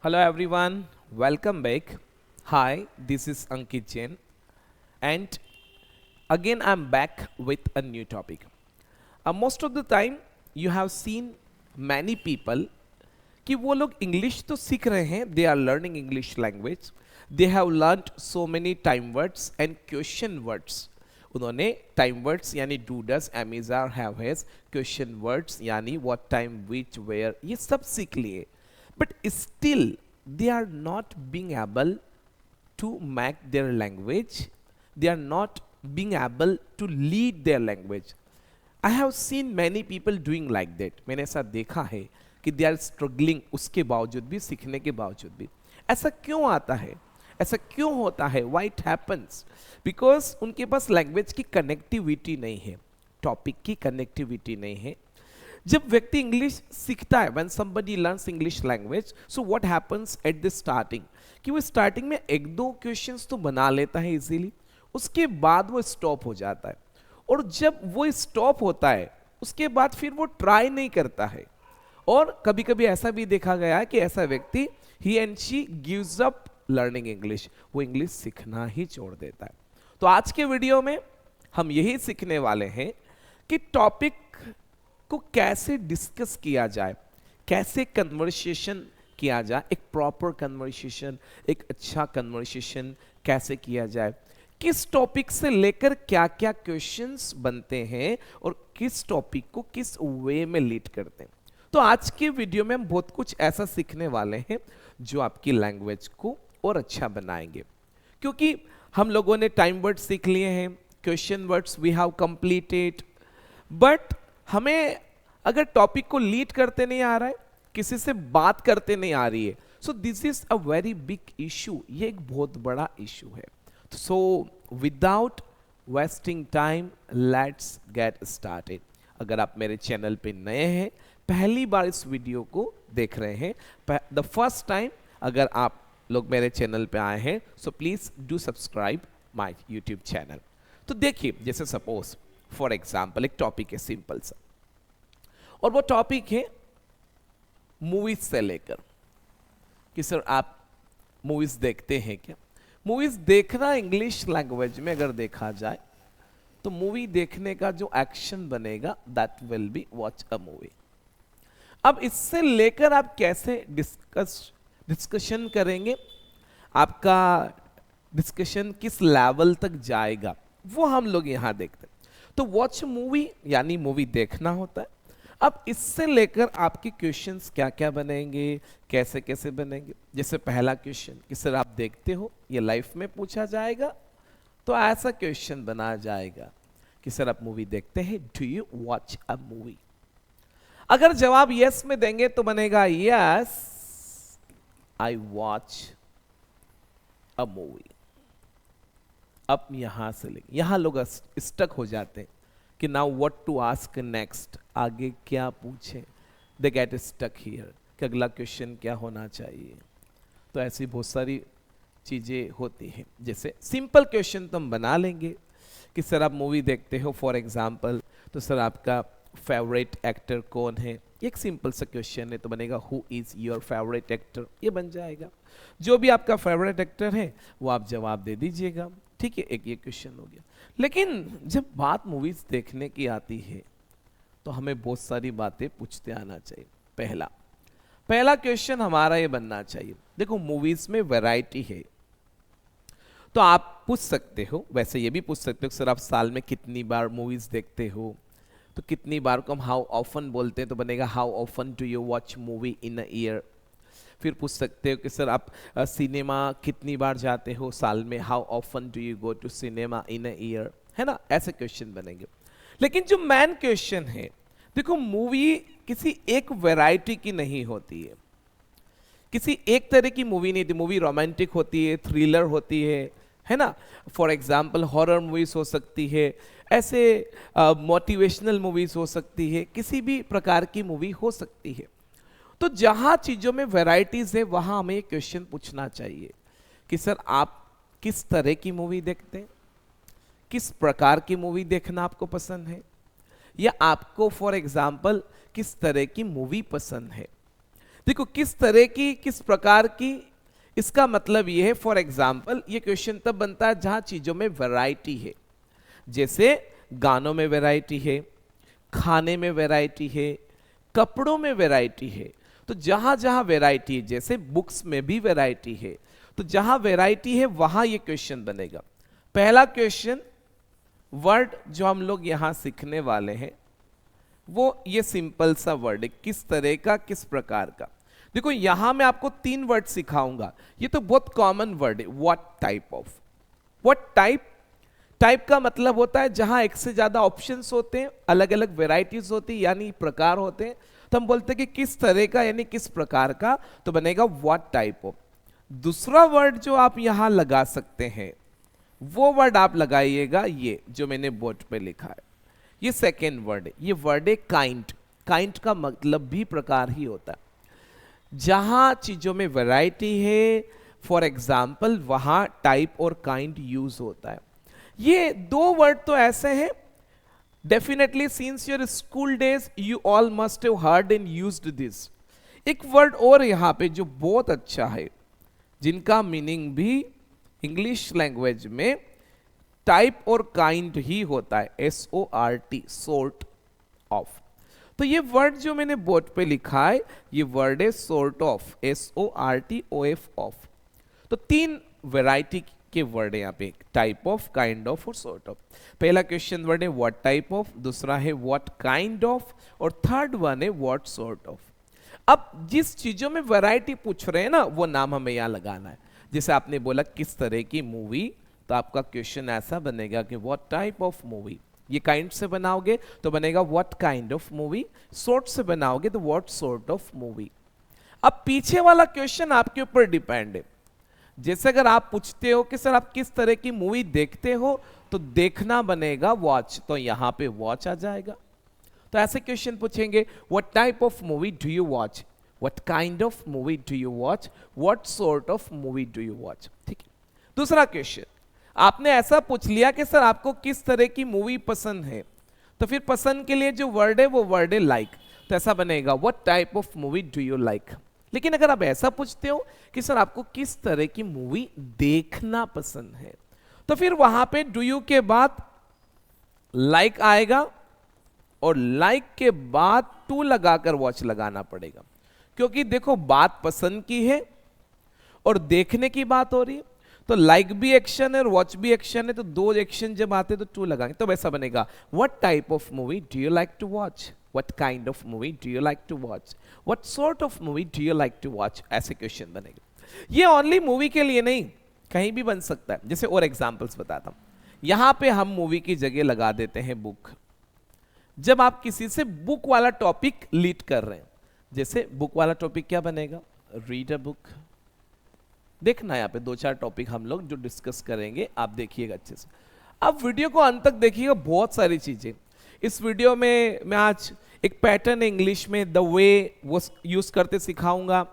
Hello everyone, welcome back. Hi, this is Ankit Jain, and again I'm back with a new topic. Most of the time you have seen many people कि वो लोग English तो सीख रहे हैं, they are learning English language, they have learned so many time words and question words. उन्होंने time words यानी do does am is are have has, question words यानी व्हाट टाइम विच वेयर, ये सब सीख लिए. But still they are not being able to make their language, they are not being able to lead their language. I have seen many people doing like that. मैंने ऐसा देखा है कि they are struggling, उसके बावजूद भी, सीखने के बावजूद भी. ऐसा क्यों आता है, ऐसा क्यों होता है? Why it happens? Because उनके पास लैंग्वेज की कनेक्टिविटी नहीं है, टॉपिक की कनेक्टिविटी नहीं है. जब व्यक्ति इंग्लिश सीखता है, when somebody learns English language, so what happens at the starting? कि वो स्टार्टिंग में एक दो क्वेश्चंस तो बना लेता है इजीली, उसके बाद वो स्टॉप हो जाता है. और जब वो स्टॉप होता है उसके बाद फिर वो ट्राई नहीं करता है. और कभी कभी ऐसा भी देखा गया है कि ऐसा व्यक्ति he and she gives up learning English, वो इंग्लिश सीखना ही छोड़ देता है. तो आज के वीडियो में हम यही सीखने वाले हैं कि टॉपिक को कैसे डिस्कस किया जाए, कैसे कन्वर्सेशन किया जाए, एक प्रॉपर कन्वर्सेशन, एक अच्छा कन्वर्सेशन कैसे किया जाए, किस टॉपिक से लेकर क्या क्या क्वेश्चंस बनते हैं और किस टॉपिक को किस वे में लीड करते हैं. तो आज के वीडियो में हम बहुत कुछ ऐसा सीखने वाले हैं जो आपकी लैंग्वेज को और अच्छा बनाएंगे. क्योंकि हम लोगों ने टाइम वर्ड्स सीख लिए हैं, question words we have completed, but हमें अगर टॉपिक को लीड करते नहीं आ रहा है, किसी से बात करते नहीं आ रही है, so this is a very big issue. ये एक बहुत बड़ा इशू है. So without wasting time let's get started. अगर आप मेरे चैनल पे नए हैं, पहली बार इस वीडियो को देख रहे हैं, द फर्स्ट टाइम अगर आप लोग मेरे चैनल पे आए हैं, so please do subscribe my YouTube channel. तो देखिए, जैसे सपोज फॉर एग्जाम्पल एक टॉपिक है सिंपल सा, और वो टॉपिक है मूवीज से लेकर कि सर आप मूवीज देखते हैं क्या. मूवीज देखना इंग्लिश लैंग्वेज में अगर देखा जाए तो मूवी देखने का जो एक्शन बनेगा that will be watch a movie. अब इससे लेकर आप कैसे डिस्कशन करेंगे, आपका डिस्कशन किस लेवल तक जाएगा, वो हम लोग यहां देखते हैं. तो वॉच मूवी यानी मूवी देखना होता है. अब इससे लेकर आपके क्वेश्चंस क्या क्या बनेंगे, कैसे कैसे बनेंगे. जैसे पहला क्वेश्चन कि सर आप देखते हो, ये लाइफ में पूछा जाएगा तो ऐसा क्वेश्चन बना जाएगा कि सर आप मूवी देखते हैं, do you watch a movie. अगर जवाब यस में देंगे तो बनेगा yes I watch a movie. अब यहां से लेंगे, यहां लोग स्टक हो जाते हैं कि now what to ask next, आगे क्या पूछें. दे गेट स्टक हियर कि अगला क्वेश्चन क्या होना चाहिए. तो ऐसी बहुत सारी चीज़ें होती हैं. जैसे सिंपल क्वेश्चन तो हम बना लेंगे कि सर आप मूवी देखते हो फॉर एग्जांपल, तो सर आपका फेवरेट एक्टर कौन है. एक सिंपल सा क्वेश्चन है तो बनेगा who is your favourite actor, ये बन जाएगा. जो भी आपका फेवरेट एक्टर है वो आप जवाब दे दीजिएगा. ठीक है, एक ये क्वेश्चन हो गया. लेकिन जब बात मूवीज देखने की आती है तो हमें बहुत सारी बातें पूछते आना चाहिए. पहला क्वेश्चन हमारा ये बनना चाहिए, देखो मूवीज में वैरायटी है, तो आप पूछ सकते हो, वैसे ये भी पूछ सकते हो सर आप साल में कितनी बार मूवीज देखते हो. तो कितनी बार को हम हाउ ऑफन बोलते हैं, तो बनेगा how often do you watch movie in a year. फिर पूछ सकते हो कि सर आप सिनेमा कितनी बार जाते हो साल में, how often do you go to cinema in a year, है ना. ऐसे क्वेश्चन बनेंगे. लेकिन जो मेन क्वेश्चन है, देखो मूवी किसी एक वैरायटी की नहीं होती है, किसी एक तरह की मूवी नहीं होती. मूवी रोमांटिक होती है, थ्रिलर होती है ना. फॉर एग्जाम्पल हॉरर मूवीज हो सकती है, ऐसे मोटिवेशनल मूवीज हो सकती है, किसी भी प्रकार की मूवी हो सकती है. तो जहां चीजों में वैरायटीज है वहां हमें क्वेश्चन पूछना चाहिए कि सर आप किस तरह की मूवी देखते हैं, किस प्रकार की मूवी देखना आपको पसंद है, या आपको फॉर एग्जाम्पल किस तरह की मूवी पसंद है. देखो किस तरह की, किस प्रकार की, इसका मतलब ये है, फॉर एग्जाम्पल ये क्वेश्चन तब बनता है जहां चीजों में वैरायटी है। जैसे गानों में वैरायटी है, खाने में वैरायटी है, कपड़ों में वैरायटी है। तो जहां जहां वैरायटी है, जैसे बुक्स में भी वैरायटी है, तो जहां वैरायटी है वहां ये क्वेश्चन बनेगा। पहला क्वेश्चन, वर्ड जो हम लोग यहां सीखने वाले हैं वो ये सिंपल सा वर्ड है, किस तरह का, किस प्रकार का। देखो यहां मैं आपको 3 वर्ड सिखाऊंगा, ये तो बहुत कॉमन वर्ड है। What type of, what type, type का मतलब होता है जहां एक से ज्यादा ऑप्शंस होते हैं, अलग अलग वेराइटीज होती है, यानी प्रकार होते हैं। तो हम बोलते हैं कि किस तरह का, यानी किस प्रकार का, तो बनेगा व्हाट टाइप ऑफ। दूसरा वर्ड जो आप यहां लगा सकते हैं वो वर्ड आप लगाइएगा ये जो मैंने बोर्ड पे लिखा है, ये सेकेंड वर्ड है। ये वर्ड है काइंड। काइंड का मतलब भी प्रकार ही होता है। जहां चीजों में वैरायटी है, फॉर एग्जाम्पल, वहां टाइप और काइंड यूज होता है। ये 2 वर्ड तो ऐसे हैं, definitely since your school days you all must have heard and used this. एक वर्ड और यहां पे जो बहुत अच्छा है, जिनका मीनिंग भी इंग्लिश लैंग्वेज में टाइप और काइंड ही होता है, SORT, सॉर्ट ऑफ। तो ये वर्ड जो मैंने बोर्ड पे लिखा है, ये वर्ड है सॉर्ट ऑफ, SORTOF ऑफ। तो 3 वैरायटी के वर्ड है यहाँ पे, टाइप ऑफ, काइंड ऑफ और सॉर्ट ऑफ। पहला क्वेश्चन वर्ड है व्हाट टाइप ऑफ, दूसरा है व्हाट काइंड ऑफ, और थर्ड वन है व्हाट सॉर्ट ऑफ। अब जिस चीजों में वैरायटी पूछ रहे हैं ना, वो नाम हमें यहाँ लगाना है। जैसे आपने बोला किस तरह की मूवी, तो आपका क्वेश्चन ऐसा बनेगा कि व्हाट टाइप ऑफ मूवी। ये काइंड से बनाओगे तो बनेगा what kind of movie, sort से बनाओगे तो व्हाट सॉर्ट ऑफ मूवी। अब पीछे वाला क्वेश्चन आपके ऊपर डिपेंड है। जैसे अगर आप पूछते हो कि सर आप किस तरह की मूवी देखते हो, तो देखना बनेगा वॉच, तो यहां पे वॉच आ जाएगा। तो ऐसे क्वेश्चन पूछेंगे, what type of movie do you watch, what kind of movie do you watch, what sort of movie do you watch. ठीक है। दूसरा क्वेश्चन आपने ऐसा पूछ लिया कि सर आपको किस तरह की मूवी पसंद है, तो फिर पसंद के लिए जो वर्ड है वो वर्ड है लाइक। तो ऐसा बनेगा what type of movie do you like. लेकिन अगर आप ऐसा पूछते हो कि सर आपको किस तरह की मूवी देखना पसंद है, तो फिर वहां पे डू यू के बाद लाइक आएगा, और लाइक के बाद टू लगाकर वॉच लगाना पड़ेगा। क्योंकि देखो बात पसंद की है और देखने की बात हो रही है, तो लाइक भी एक्शन है और वॉच भी एक्शन है, तो 2 एक्शन जब आते हैं तो 2 लगाएंगे। तो वैसा बनेगा what type of movie do you like to watch, what kind of movie do you like to watch, what sort of movie do you like to watch. ऐसे क्वेश्चन बनेगा। ये ओनली मूवी के लिए नहीं, कहीं भी बन सकता है। जैसे और एग्जांपल्स बताता हूं। यहां पे हम मूवी की जगह लगा देते हैं बुक। जब आप किसी से बुक वाला टॉपिक लीड कर रहे हैं, जैसे बुक वाला टॉपिक क्या बनेगा, रीड अ बुक। देखना यहाँ पे 2-4 टॉपिक हम लोग जो डिस्कस करेंगे, आप देखिएगा अच्छे से। आप वीडियो को अंत तक देखिएगा, बहुत सारी चीजें इस वीडियो में मैं आज एक पैटर्न है इंग्लिश में, द वे वो यूज करते सिखाऊंगा।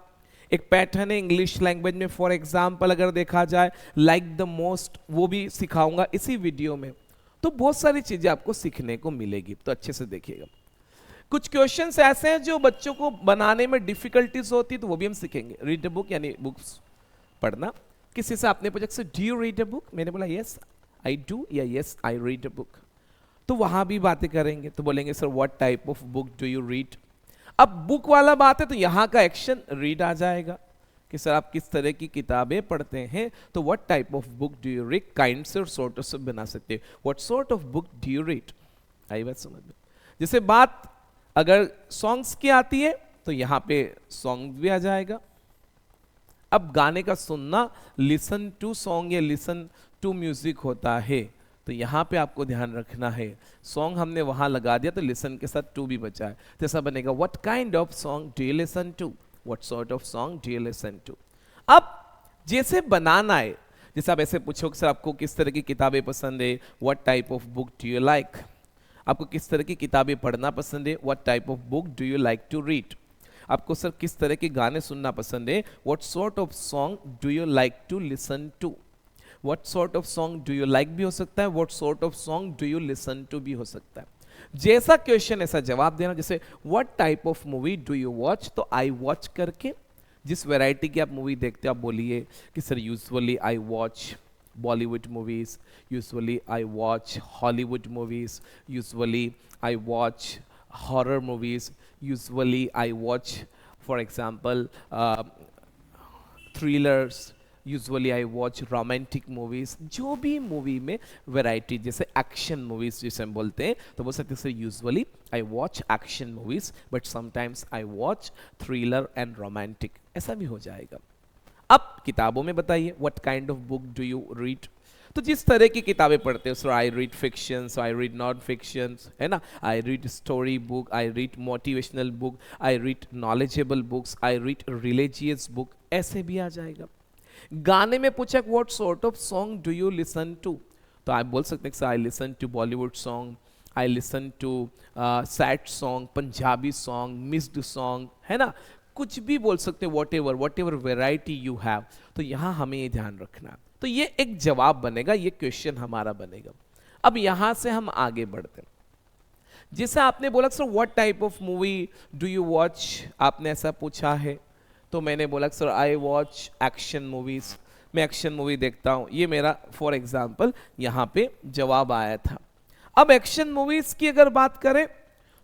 एक पैटर्न है इंग्लिश लैंग्वेज में, फॉर एग्जाम्पल अगर देखा जाए लाइक द मोस्ट, वो भी सिखाऊंगा इसी वीडियो में। तो बहुत सारी चीजें आपको सीखने को मिलेगी, तो अच्छे से देखिएगा। कुछ क्वेश्चंस ऐसे हैं जो बच्चों को बनाने में डिफिकल्टीज होती, तो वो भी हम सीखेंगे। रीड अ बुक यानी बुक्स पढ़ना। किसी से आपने पूछा do you read a book, मैंने बोला यस आई डू या yes I read a book, तो वहां भी बातें करेंगे। तो बोलेंगे sir what type of book do you read. अब बुक वाला बात है तो यहां का एक्शन रीड आ जाएगा कि सर आप किस तरह की किताबें पढ़ते हैं, तो what type of book do you read, kind से और सॉर्ट से बना सकते हैं। What sort of book do you read. आई बात समझ में। जैसे बात अगर सॉन्ग्स की आती है तो यहां पे सॉन्ग भी आ जाएगा। अब गाने का सुनना लिसन टू सॉन्ग या लिसन टू म्यूजिक होता है, तो यहां पे आपको ध्यान रखना है। सॉन्ग हमने वहां लगा दिया तो लिसन के साथ टू भी बचा है, जैसा बनेगा what kind of song do you listen to, what sort of song do you listen to. अब जैसे बनाना है, जैसे आप ऐसे पूछो कि सर आपको किस तरह की किताबें पसंद है, what type of book do you like. आपको किस तरह की किताबें पढ़ना पसंद है, what type of book do you like to read. आपको सर किस तरह के गाने सुनना पसंद है, what sort of song do you like to listen to. What sort of song do you like भी हो सकता है, what sort of song do you listen to भी हो सकता है। जैसा क्वेश्चन ऐसा जवाब देना। जैसे what type of movie do you watch, तो आई वॉच करके जिस वैरायटी की आप मूवी देखते हो आप बोलिए कि sir usually I watch Bollywood movies, usually I watch Hollywood movies, usually I watch horror movies, usually I watch for example thrillers, usually I watch romantic movies. जो भी मूवी में वैरायटी, जैसे एक्शन मूवीज जिसे हम बोलते हैं तो बोल सकते हैं usually I watch action movies but sometimes I watch thriller and romantic, ऐसा भी हो जाएगा। अब किताबों में बताइए what kind of book do you read, तो जिस तरह की किताबें पढ़ते हो, so I read fiction, so I read non fiction, है ना, I read story book, I read motivational book, I read knowledgeable books, I read religious book, ऐसे भी आ जाएगा। गाने में पूछा what sort of song do you listen to, तो आप बोल सकते हैं I listen to Bollywood song, I listen to sad song, Punjabi song, mixed song, है ना, कुछ भी बोल सकते हैं, whatever variety you have. तो यहाँ हमें ये ध्यान रखना है। तो ये एक जवाब बनेगा, ये क्वेश्चन हमारा बनेगा। अब यहां से हम आगे बढ़ते हैं। जैसे आपने बोला sir what type of movie do you watch, आपने ऐसा पूछा है, तो मैंने बोला sir I watch action movies, मैं एक्शन मूवी देखता हूं, ये मेरा फॉर एग्जाम्पल यहाँ पे जवाब आया था। अब एक्शन मूवीज की अगर बात करें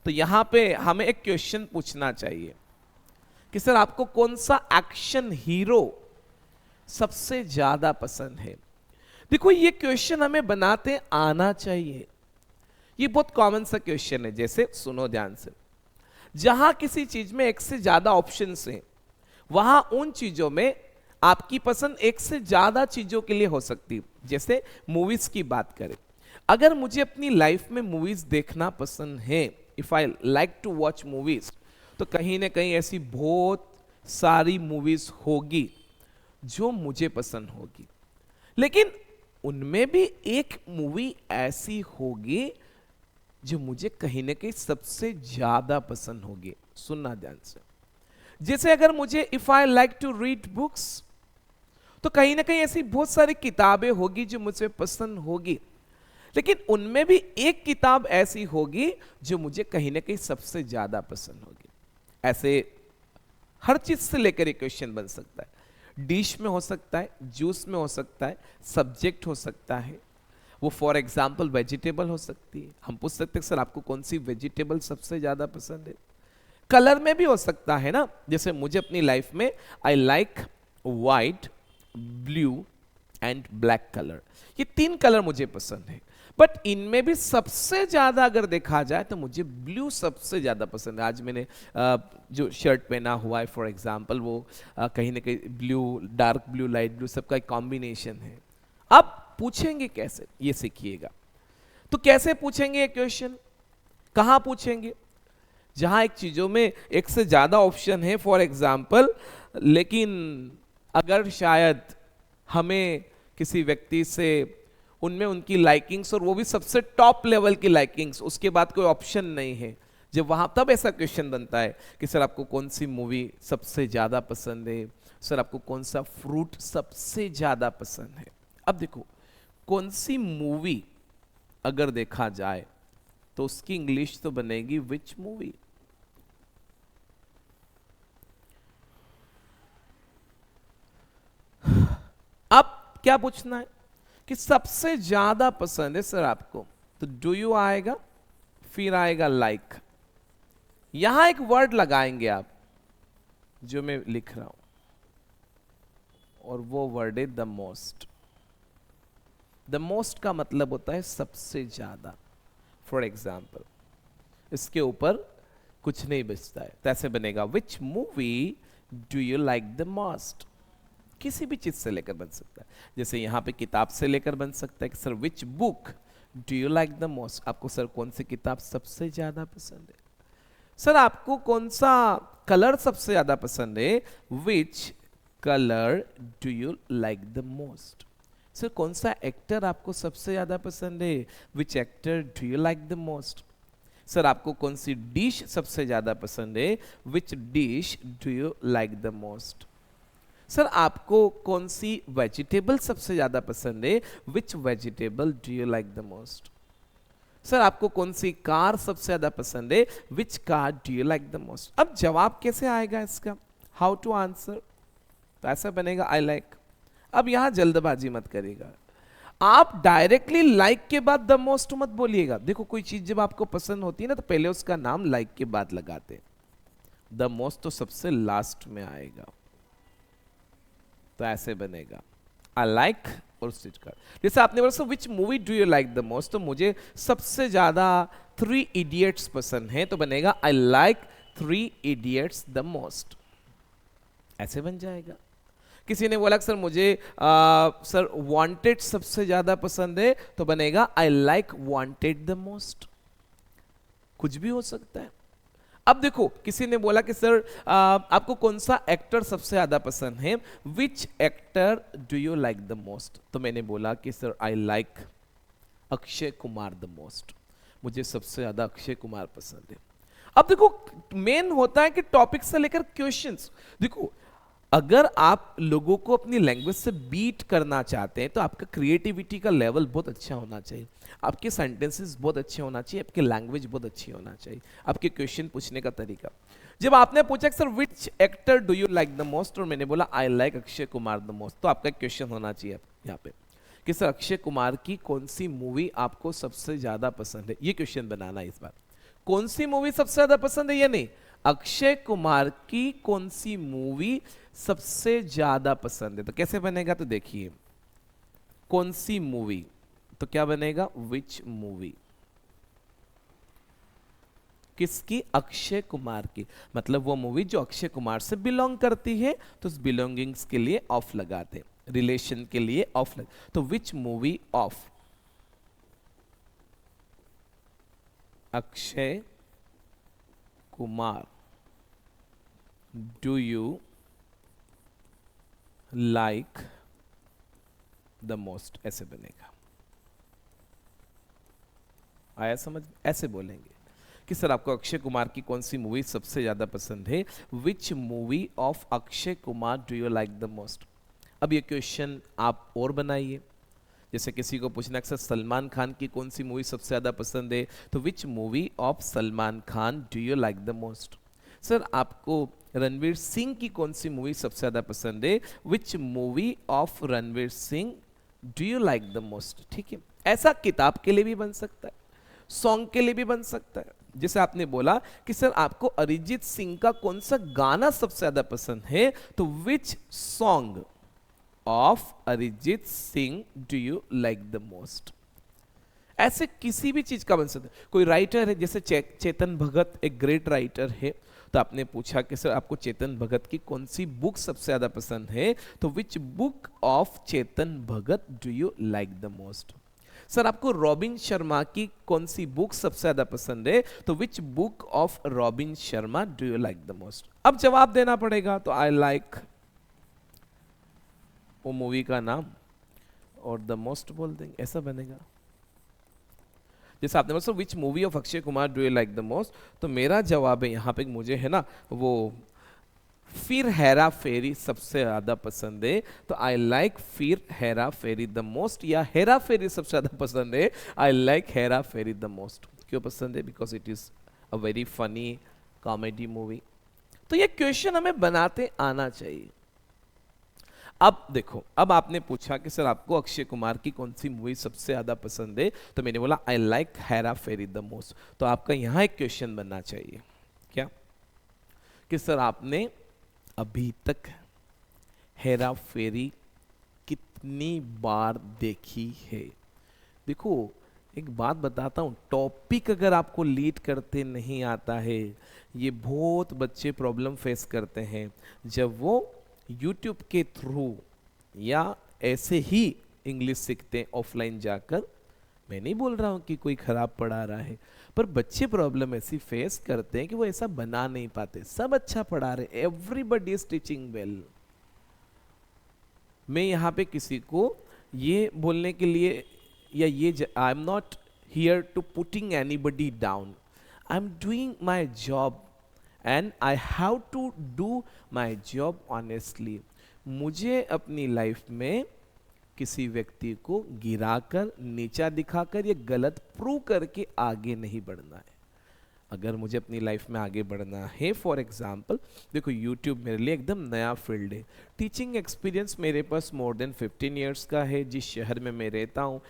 तो यहाँ पे हमें एक क्वेश्चन पूछना चाहिए कि सर आपको कौन सा एक्शन हीरो सबसे ज्यादा पसंद है। देखो ये क्वेश्चन हमें बनाते आना चाहिए, ये बहुत कॉमन सा क्वेश्चन है। जैसे सुनो ध्यान से, जहां किसी चीज में एक से ज्यादा ऑप्शंस हैं वहां उन चीजों में आपकी पसंद एक से ज्यादा चीजों के लिए हो सकती है। जैसे मूवीज की बात करें, अगर मुझे अपनी लाइफ में मूवीज देखना पसंद है, if I like to watch movies, तो कहीं ना कहीं ऐसी बहुत सारी मूवीज होगी जो मुझे पसंद होगी, लेकिन उनमें भी एक मूवी ऐसी होगी जो मुझे कहीं ना कहीं सबसे ज्यादा पसंद होगी। सुनना ध्यान से, जैसे अगर मुझे if I like to read books, तो कहीं ना कहीं ऐसी बहुत सारी किताबें होगी जो मुझे पसंद होगी, लेकिन उनमें भी एक किताब ऐसी होगी जो मुझे कहीं ना कहीं सबसे ज्यादा पसंद होगी। ऐसे हर चीज से लेकर एक क्वेश्चन बन सकता है। डिश में हो सकता है, जूस में हो सकता है, सब्जेक्ट हो सकता है, वो फॉर एग्जाम्पल वेजिटेबल हो सकती है। हम पूछ सकते हैं सर आपको कौन सी वेजिटेबल सबसे ज्यादा पसंद है। कलर में भी हो सकता है ना, जैसे मुझे अपनी लाइफ में I like white, blue and black colour, ये तीन कलर मुझे पसंद है, बट इनमें भी सबसे ज्यादा अगर देखा जाए तो मुझे ब्लू सबसे ज्यादा पसंद है। आज मैंने जो शर्ट पहना हुआ है फॉर एग्जाम्पल, वो कहीं ना कहीं blue, dark blue, light blue, सबका एक कॉम्बिनेशन है। अब पूछेंगे कैसे, ये सीखिएगा। तो कैसे पूछेंगे ये क्वेश्चन, कहां पूछेंगे, जहां एक चीजों में एक से ज्यादा ऑप्शन है फॉर एग्जाम्पल, लेकिन अगर शायद हमें किसी व्यक्ति से उनमें उनकी लाइकिंग्स, और वो भी सबसे टॉप लेवल की लाइकिंग्स, उसके बाद कोई ऑप्शन नहीं है, जब वहां तब ऐसा क्वेश्चन बनता है कि सर आपको कौन सी मूवी सबसे ज्यादा पसंद है, सर आपको कौन सा फ्रूट सबसे ज्यादा पसंद है। अब देखो कौन सी मूवी अगर देखा जाए तो उसकी इंग्लिश तो बनेगी विच मूवी। अब क्या पूछना है कि सबसे ज्यादा पसंद है सर आपको, तो डू यू आएगा, फिर आएगा लाइक, यहां एक वर्ड लगाएंगे आप जो मैं लिख रहा हूं, और वो वर्ड है द मोस्ट। द मोस्ट का मतलब होता है सबसे ज्यादा। फॉर एग्जाम्पल इसके ऊपर कुछ नहीं बचता है, तो ऐसे बनेगा which movie do you like the most. किसी भी चीज से लेकर बन सकता है, जैसे यहां पे किताब से लेकर बन सकता है कि sir which book do you like the most, आपको सर कौन सी किताब सबसे ज्यादा पसंद है। सर आपको कौन सा कलर सबसे ज्यादा पसंद है, which colour do you like the most. Sir कौन सा एक्टर आपको सबसे ज्यादा पसंद है, which actor do you like the most. Sir आपको कौन सी डिश सबसे ज्यादा पसंद है, which dish do you like the most. Sir आपको कौन सी वेजिटेबल सबसे ज्यादा पसंद है, which vegetable do you like the most. Sir आपको कौन सी कार सबसे ज्यादा पसंद है, which car do you like the most. अब जवाब कैसे आएगा इसका, हाउ टू आंसर, तो ऐसा बनेगा आई लाइक। अब यहां जल्दबाजी मत करिएगा, आप डायरेक्टली लाइक के बाद द मोस्ट मत बोलिएगा। देखो कोई चीज जब आपको पसंद होती है ना तो पहले उसका नाम लाइक के बाद लगाते, द मोस्ट तो सबसे लास्ट में आएगा, तो ऐसे बनेगा आई लाइक और उस चीज का। जैसे आपने बोला which movie do you like the most, तो मुझे सबसे ज्यादा थ्री इडियट्स पसंद है, तो बनेगा I like three idiots the most, ऐसे बन जाएगा। किसी ने बोला सर मुझे सर वांटेड सबसे ज्यादा पसंद है, तो बनेगा I like wanted the most, कुछ भी हो सकता है। अब देखो किसी ने बोला कि सर आपको कौन सा एक्टर सबसे ज्यादा पसंद है, which actor do you like the most, तो मैंने बोला कि sir I like Akshay Kumar the most, मुझे सबसे ज्यादा अक्षय कुमार पसंद है। अब देखो मेन होता है कि टॉपिक से लेकर क्वेश्चंस, देखो अगर आप लोगों को अपनी लैंग्वेज से बीट करना चाहते हैं तो आपका क्रिएटिविटी का लेवल बहुत अच्छा होना चाहिए, आपके सेंटेंसेस बहुत अच्छे होना चाहिए, आपकी लैंग्वेज बहुत अच्छी होना चाहिए, आपके क्वेश्चन पूछने का तरीका। जब आपने पूछा sir which actor do you like the most, और मैंने बोला I like Akshay Kumar the most, तो आपका क्वेश्चन होना चाहिए यहाँ पे कि सर अक्षय कुमार की कौन सी मूवी आपको सबसे ज्यादा पसंद है, ये क्वेश्चन बनाना है इस बार। कौन सी मूवी सबसे ज्यादा पसंद है, ये नहीं, अक्षय कुमार की कौन सी मूवी सबसे ज्यादा पसंद है, तो कैसे बनेगा, तो देखिए कौन सी मूवी, तो क्या बनेगा विच मूवी, किसकी, अक्षय कुमार की, मतलब वो मूवी जो अक्षय कुमार से बिलोंग करती है, तो उस बिलोंगिंग्स के लिए ऑफ लगाते, रिलेशन के लिए ऑफ लग, तो which movie of Akshay Kumar do you like the most, ऐसे बनेगा। आया समझ, ऐसे बोलेंगे कि सर आपको अक्षय कुमार की कौन सी मूवी सबसे ज्यादा पसंद है, which movie of Akshay Kumar do you like the most. अब ये क्वेश्चन आप और बनाइए, जैसे किसी को पूछना सर सलमान खान की कौन सी मूवी सबसे ज्यादा पसंद है, तो which movie of Salman Khan do you like the most. Sir आपको रणवीर सिंह की कौन सी मूवी सबसे ज्यादा पसंद है, which movie of Ranveer Singh do you like the most. ठीक है, ऐसा किताब के लिए भी बन सकता है, सॉन्ग के लिए भी बन सकता है। जैसे आपने बोला कि सर आपको अरिजीत सिंह का कौन सा गाना सबसे ज्यादा पसंद है, तो which song of Arijit Singh do you like the most. ऐसे किसी भी चीज का बन सकता है। कोई राइटर है जैसे चेतन भगत एक ग्रेट राइटर है, तो आपने पूछा कि सर आपको चेतन भगत की कौन सी बुक सबसे ज्यादा पसंद है, तो विच book of Chetan Bhagat do you like the most. Sir आपको रॉबिन शर्मा की कौन सी बुक सबसे ज्यादा पसंद है, तो विच book of Robin Sharma do you like the most. अब जवाब देना पड़ेगा, तो आई लाइक वो मूवी का नाम और द मोस्ट बोल देंगे, ऐसा बनेगा। जैसे आपने बोला which movie of Akshay Kumar do you like the most, तो मेरा जवाब है यहाँ पे मुझे है ना वो फिर हेरा फेरी सबसे ज्यादा पसंद है, तो आई लाइक फिर हेरा फेरी द मोस्ट, या हेरा फेरी सबसे ज्यादा पसंद है, I like Hera Pheri the most. क्यों पसंद है, because it is a very funny comedy movie. तो ये क्वेश्चन हमें बनाते आना चाहिए। अब देखो, अब आपने पूछा कि सर आपको अक्षय कुमार की कौन सी मूवी सबसे ज्यादा पसंद है, तो मैंने बोला I like Hera Pheri the most. तो आपका यहां एक क्वेश्चन बनना चाहिए क्या, कि सर आपने अभी तक हेरा फेरी कितनी बार देखी है। देखो एक बात बताता हूं, टॉपिक अगर आपको लीड करते नहीं आता है, ये बहुत बच्चे प्रॉब्लम फेस करते हैं जब वो YouTube के थ्रू या ऐसे ही इंग्लिश सीखते हैं ऑफलाइन जाकर। मैं नहीं बोल रहा हूं कि कोई खराब पढ़ा रहा है, पर बच्चे प्रॉब्लम ऐसी फेस करते हैं कि वो ऐसा बना नहीं पाते। सब अच्छा पढ़ा रहे, एवरीबडी इज टीचिंग वेल। मैं यहाँ पे किसी को ये बोलने के लिए या ये I am not here to putting anybody down, I am doing my job and I have to do my job honestly. मुझे अपनी लाइफ में किसी व्यक्ति को गिराकर, नीचा दिखाकर या गलत प्रूव करके आगे नहीं बढ़ना है। अगर मुझे अपनी लाइफ में आगे बढ़ना है, फॉर एग्जाम्पल देखो यूट्यूब मेरे लिए एकदम नया फील्ड है। टीचिंग एक्सपीरियंस मेरे पास मोर देन 15 ईयर्स का है। जिस शहर में मैं रहता हूँ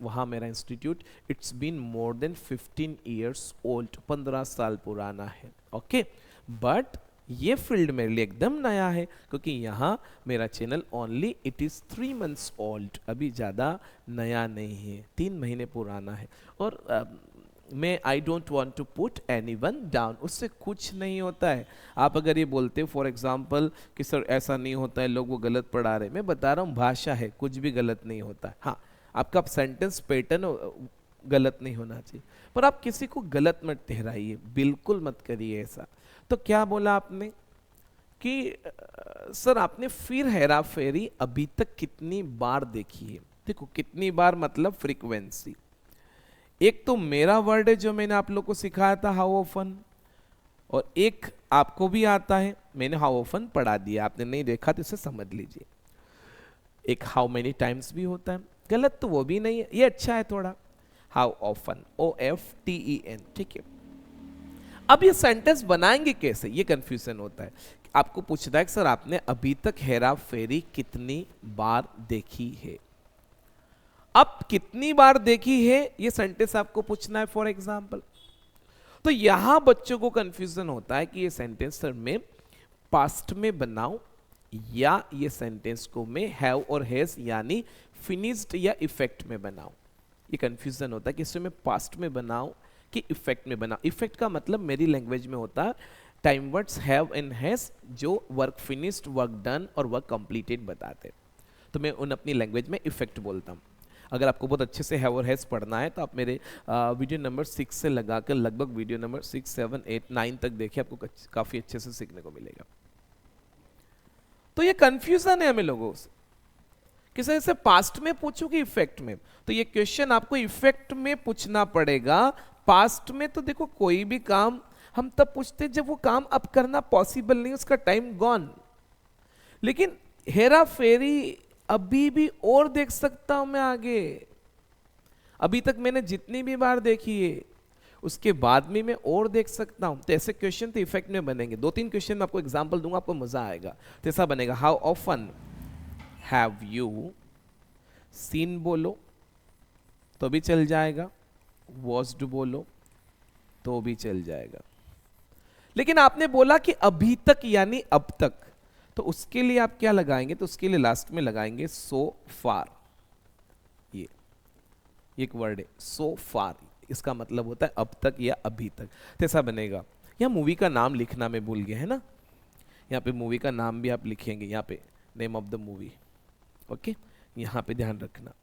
वहाँ मेरा institute, it's been more than 15 years old, 15 साल पुराना है। ओके, बट ये फील्ड मेरे लिए एकदम नया है, क्योंकि यहाँ मेरा channel only it is 3 months old, अभी ज़्यादा नया नहीं है, 3 महीने पुराना है। और मैं I don't want to put anyone down, उससे कुछ नहीं होता है। आप अगर ये बोलते हो फॉर एग्जाम्पल कि सर ऐसा नहीं होता है, लोग वो गलत पढ़ा रहे, मैं बता रहा हूँ भाषा है, कुछ भी गलत नहीं होता है। हाँ, आपका सेंटेंस पैटर्न गलत नहीं होना चाहिए, पर आप किसी को गलत मत ठहराइए, बिल्कुल मत करिए ऐसा। तो क्या बोला आपने कि सर आपने फिर हेरा फेरी अभी तक कितनी बार देखी है? देखो कितनी बार मतलब फ्रीक्वेंसी। एक तो मेरा वर्ड है जो मैंने आप लोग को सिखाया था, हाउ ऑफन, और एक आपको भी आता है, मैंने हाउ ऑफन पढ़ा दिया, आपने नहीं देखा तो इसे समझ लीजिए। एक हाउ मेनी टाइम्स भी होता है, गलत तो वो भी नहीं है, ये अच्छा है थोड़ा। हाउ ऑफन, OFTEN, ठीक है। अब ये सेंटेंस बनाएंगे कैसे, ये कंफ्यूजन होता है। आपको पूछता है कि सर आपने अभी तक हेरा फेरी कितनी बार देखी है। अब कितनी बार देखी है ये सेंटेंस आपको पूछना है फॉर एग्जाम्पल। तो यहां बच्चों को कंफ्यूजन होता है कि ये सेंटेंस सर में पास्ट में बनाऊं या ये सेंटेंस को मैं हैव और हैज यानी फिनिश्ड या इफेक्ट में बनाऊं। ये कंफ्यूजन होता है कि इसे मैं पास्ट में बनाऊं कि इफेक्ट में बनाऊं। इफेक्ट का मतलब मेरी लैंग्वेज में होता है time words have and has, जो वर्क फिनिश्ड, वर्क डन और वर्क कंप्लीटेड बताते, तो मैं उन अपनी लैंग्वेज में इफेक्ट बोलता हूँ। अगर आपको बहुत अच्छे से हैव और हैज पढ़ना है तो आप मेरे वीडियो नंबर 6 से लगाकर लगभग वीडियो नंबर 6, 7, 8, 9 तक देखिए, आपको काफी अच्छे से सीखने को मिलेगा। तो ये कंफ्यूजन है हमें लोगों से कि सर इसे पास्ट में पूछो कि इफेक्ट में, तो ये क्वेश्चन आपको इफेक्ट में पूछना पड़ेगा। पास्ट में तो देखो कोई भी काम हम तब पूछते जब वो काम अब करना पॉसिबल नहीं, उसका टाइम गॉन। लेकिन हेरा फेरी अभी भी और देख सकता हूं मैं आगे, अभी तक मैंने जितनी भी बार देखी है उसके बाद में मैं और देख सकता हूं। तो ऐसे क्वेश्चन तो इफेक्ट में बनेंगे। 2-3 क्वेश्चन में आपको एग्जांपल दूंगा, आपको मजा आएगा। तो ऐसा बनेगा, how often have you scene बोलो तो भी चल जाएगा, वॉच्ड बोलो तो भी चल जाएगा। लेकिन आपने बोला कि अभी तक यानी अब तक, तो उसके लिए आप क्या लगाएंगे? तो उसके लिए लास्ट में लगाएंगे सो फार। ये एक वर्ड है सो फार, इसका मतलब होता है अब तक या अभी तक। तो ऐसा बनेगा। यहाँ मूवी का नाम लिखना मैं भूल गया है ना, यहाँ पे मूवी का नाम भी आप लिखेंगे, यहाँ पे name of the movie. Okay, यहाँ पे ध्यान रखना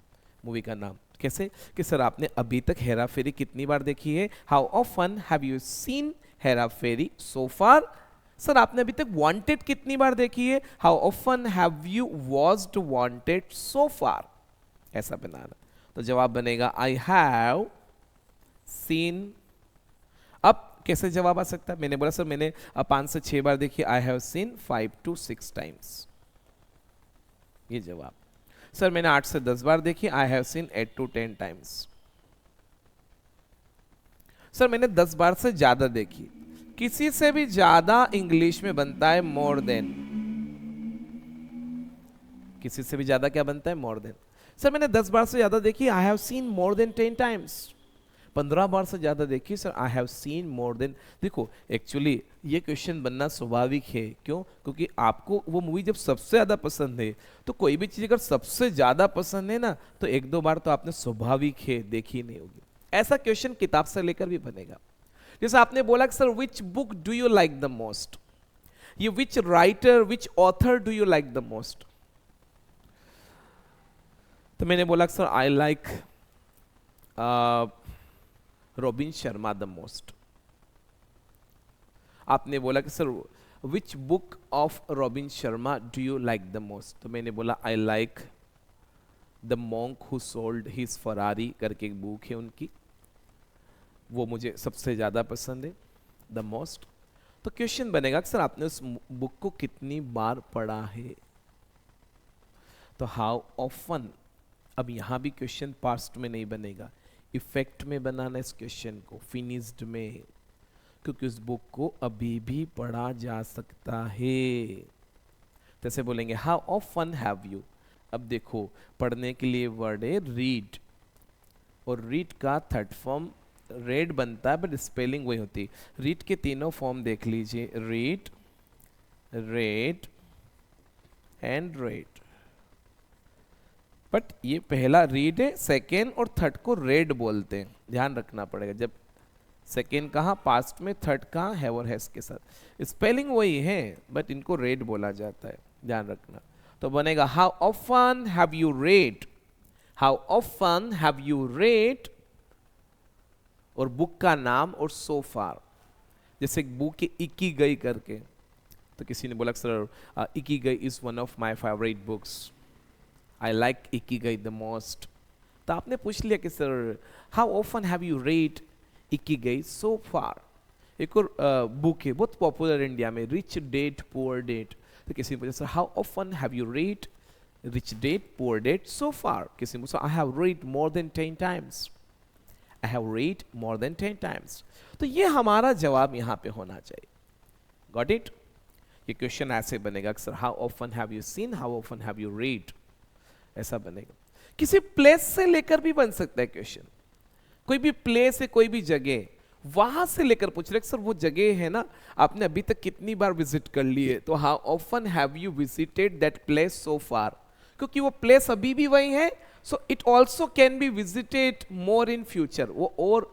मूवी का नाम कैसे कि सर आपने अभी तक हेरा फेरी कितनी बार देखी है? How often have you seen Hera Pheri so far. Sir आपने अभी तक वांटेड कितनी बार देखी है? How often have you watched Wanted so far. ऐसा बनाना। तो जवाब बनेगा आई हैव सीन। अब कैसे जवाब आ सकता है? मैंने बोला सर मैंने 5 से 6 बार देखी, I have seen 5 to 6 times, ये जवाब। सर मैंने 8 से 10 बार देखी, I have seen 8 to 10 times. Sir मैंने 10 बार से ज्यादा देखी, किसी से भी ज्यादा इंग्लिश में बनता है मोर देन। किसी से भी ज्यादा क्या बनता है? More than. सर मैंने 10 बार से ज्यादा देखी, I have seen more than 10 times. 15 बार से ज्यादा देखी, sir I have seen more than. देखो एक्चुअली ये क्वेश्चन बनना स्वाभाविक है। क्यों? क्योंकि आपको वो मूवी जब सबसे ज्यादा पसंद है, तो कोई भी चीज अगर सबसे ज्यादा पसंद है ना, तो 1-2 बार तो आपने स्वाभाविक है देखी नहीं होगी। ऐसा क्वेश्चन किताब से लेकर भी बनेगा। जैसे आपने बोला कि sir which book do you like the most, ये which writer which author do you like the most. तो मैंने बोला कि sir I like Robin Sharma the most. आपने बोला कि sir which book of Robin Sharma do you like the most. तो मैंने बोला I like the monk who sold his Ferrari करके एक बुक है उनकी, वो मुझे सबसे ज्यादा पसंद है, द मोस्ट। तो क्वेश्चन बनेगा कि सर आपने उस बुक को कितनी बार पढ़ा है। तो हाउ ऑफन, अब यहाँ भी क्वेश्चन पास्ट में नहीं बनेगा, इफेक्ट में बनाना इस क्वेश्चन को, फिनिश्ड में, क्योंकि उस बुक को अभी भी पढ़ा जा सकता है। जैसे बोलेंगे हाउ ऑफन हैव यू, अब देखो पढ़ने के लिए वर्ड है रीड, और रीड का थर्ड फॉर्म रेड बनता है बट स्पेलिंग वही होती है। रीड के तीनों फॉर्म देख लीजिए, read, red and red, but ये पहला रीड है, सेकेंड और थर्ड को रेड बोलते हैं, ध्यान रखना पड़ेगा। जब सेकेंड कहाँ पास्ट में, थर्ड कहाँ हैव और हैज के साथ, स्पेलिंग वही है बट इनको रेड बोला जाता है, ध्यान रखना। तो बनेगा how often have you red, how often have you red, और बुक का नाम और सो फार। जैसे बुक है इकिगाई करके, तो किसी ने बोला sir Ikigai is one of my favourite books, I like Ikigai the most. तो आपने पूछ लिया कि sir how often have you read Ikigai so far. एक और बुक है बहुत पॉपुलर इंडिया में, रिच डैड पुअर डैड, तो किसी ने पूछा sir how often have you read rich dad poor dad so far. किसी ने पूछा I have read more than 10 times, I have read more than 10 times. तो ये हमारा जवाब यहाँ पे होना चाहिए। Got it? ये क्वेश्चन ऐसे बनेगा sir how often have you scene, how often have you red, ऐसा बनेगा। किसी प्लेस से लेकर भी बन सकता है क्वेश्चन, कोई भी प्लेस है, कोई भी जगह, वहां से लेकर पूछ रहे सर वो जगह है ना, आपने अभी तक कितनी बार विजिट कर ली है, तो how often have you visited that place so far, क्योंकि वो प्लेस अभी भी वही है, so it also can be visited more in future, वो और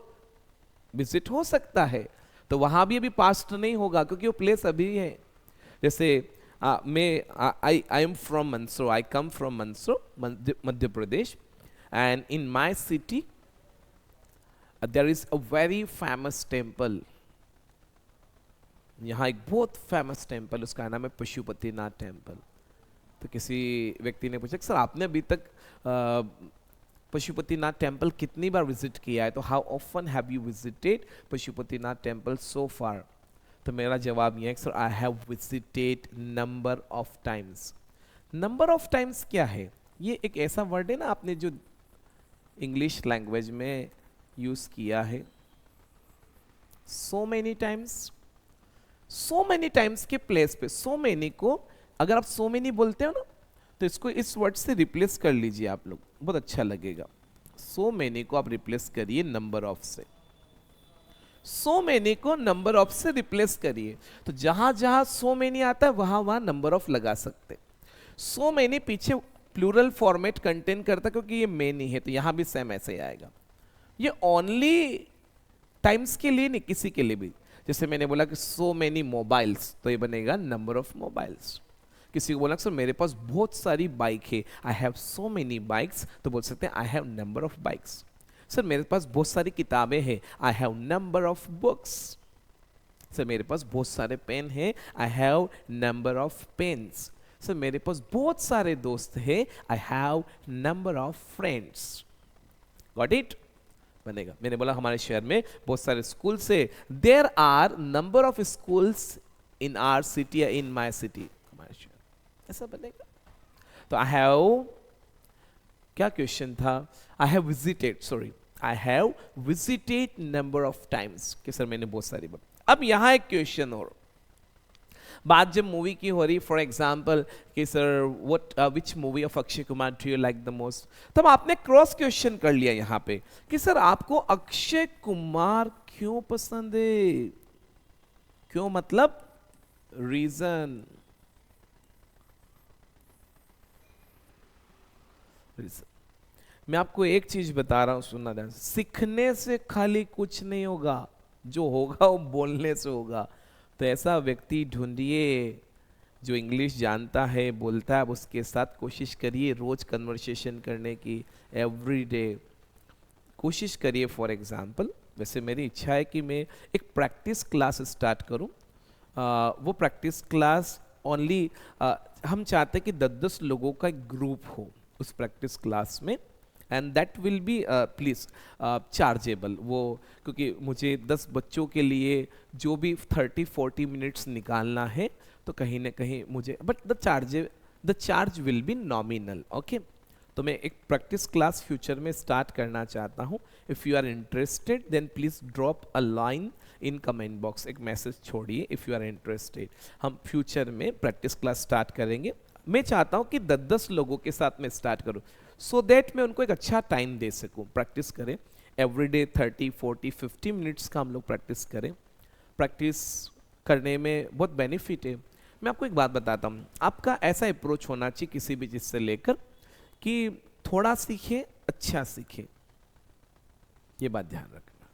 विजिट हो सकता है, तो वहां भी अभी पास्ट नहीं होगा क्योंकि वो प्लेस अभी है। जैसे I am from Mandsaur, I come from Mandsaur, Madhya Pradesh, and in my city there is a very famous temple. यहाँ एक बहुत फेमस टेम्पल, उसका नाम है पशुपतिनाथ टेम्पल। तो किसी व्यक्ति ने पूछा सर आपने अभी तक पशुपतिनाथ टेम्पल कितनी बार विजिट किया है, तो how often have you visited Pashupatinath temple so far. तो मेरा जवाब यह है sir I have visited number of times. Number of times क्या है? ये एक ऐसा वर्ड है ना आपने जो इंग्लिश लैंग्वेज में यूज किया है, so many times. So many times के प्लेस पे सो मेनी को अगर आप सो मेनी बोलते हो ना, तो इसको इस वर्ड से रिप्लेस कर लीजिए आप लोग, बहुत अच्छा लगेगा। सो मेनी को आप रिप्लेस करिए नंबर ऑफ से, सो मेनी को नंबर ऑफ से रिप्लेस करिए, तो जहां जहां सो मेनी आता है वहां वहां नंबर ऑफ लगा सकते। सो मेनी पीछे प्लूरल फॉर्मेट कंटेन करता है क्योंकि ये मेनी है, तो यहां भी सेम ऐसे ही आएगा। ये ओनली टाइम्स के लिए नहीं, किसी के लिए भी। जैसे मैंने बोला कि सो मेनी मोबाइल्स, तो ये बनेगा नंबर ऑफ मोबाइल्स। किसी को बोला सर मेरे पास बहुत सारी बाइक है, I have so many bikes, तो बोल सकते हैं I have number of bikes. Sir मेरे पास बहुत सारी किताबें हैं, I have number of books. Sir मेरे पास बहुत सारे पेन हैं, I have number of pens. Sir मेरे पास बहुत सारे दोस्त हैं, I have number of friends. Got it? बनेगा। मैंने बोला हमारे शहर में बहुत सारे स्कूल से, there are number of schools in our city या इन माई सिटी, हमारे शहर, ऐसा बनेगा। तो आई हैव, क्या क्वेश्चन था? आई have visited, sorry, I have visited number of times, कि सर मैंने बहुत सारी बार। अब यहां एक क्वेश्चन और, बात जब मूवी की हो रही, फॉर एग्जाम्पल कि sir what which movie of Akshay Kumar do you like the most, तब आपने क्रॉस क्वेश्चन कर लिया यहाँ पे कि सर आपको अक्षय कुमार क्यों पसंद है। क्यों मतलब रीजन, मैं आपको एक चीज बता रहा हूं, सुनना ध्यान से, सीखने से खाली कुछ नहीं होगा, जो होगा वो बोलने से होगा। तो ऐसा व्यक्ति ढूंढिए जो इंग्लिश जानता है, बोलता है, उसके साथ कोशिश करिए रोज कन्वर्सेशन करने की, एवरी डे कोशिश करिए। फॉर एग्जाम्पल, वैसे मेरी इच्छा है कि मैं एक प्रैक्टिस क्लास स्टार्ट करूं। वो प्रैक्टिस क्लास ओनली, हम चाहते हैं कि 10-10 लोगों का एक ग्रुप हो उस प्रैक्टिस क्लास में, and that will be please chargeable. वो क्योंकि मुझे 10 बच्चों के लिए जो भी 30-40 मिनट्स निकालना है, तो कहीं ना कहीं मुझे, but the the charge will be nominal. Okay, तो मैं एक प्रैक्टिस क्लास फ्यूचर में स्टार्ट करना चाहता हूँ। If you are interested then please drop a line in comment box, एक मैसेज छोड़िए इफ़ यू आर इंटरेस्टेड। हम फ्यूचर में प्रैक्टिस क्लास स्टार्ट करेंगे। मैं चाहता हूँ कि 10-10 लोगों के साथ मैं स्टार्ट करूँ, सो दैट मैं उनको एक अच्छा टाइम दे सकूँ। प्रैक्टिस करें एवरीडे 30, 40, 50 मिनट्स का हम लोग प्रैक्टिस करें। प्रैक्टिस करने में बहुत बेनिफिट है। मैं आपको एक बात बताता हूँ, आपका ऐसा अप्रोच होना चाहिए किसी भी चीज़ से लेकर कि थोड़ा सीखे, अच्छा सीखे। ये बात ध्यान रखना।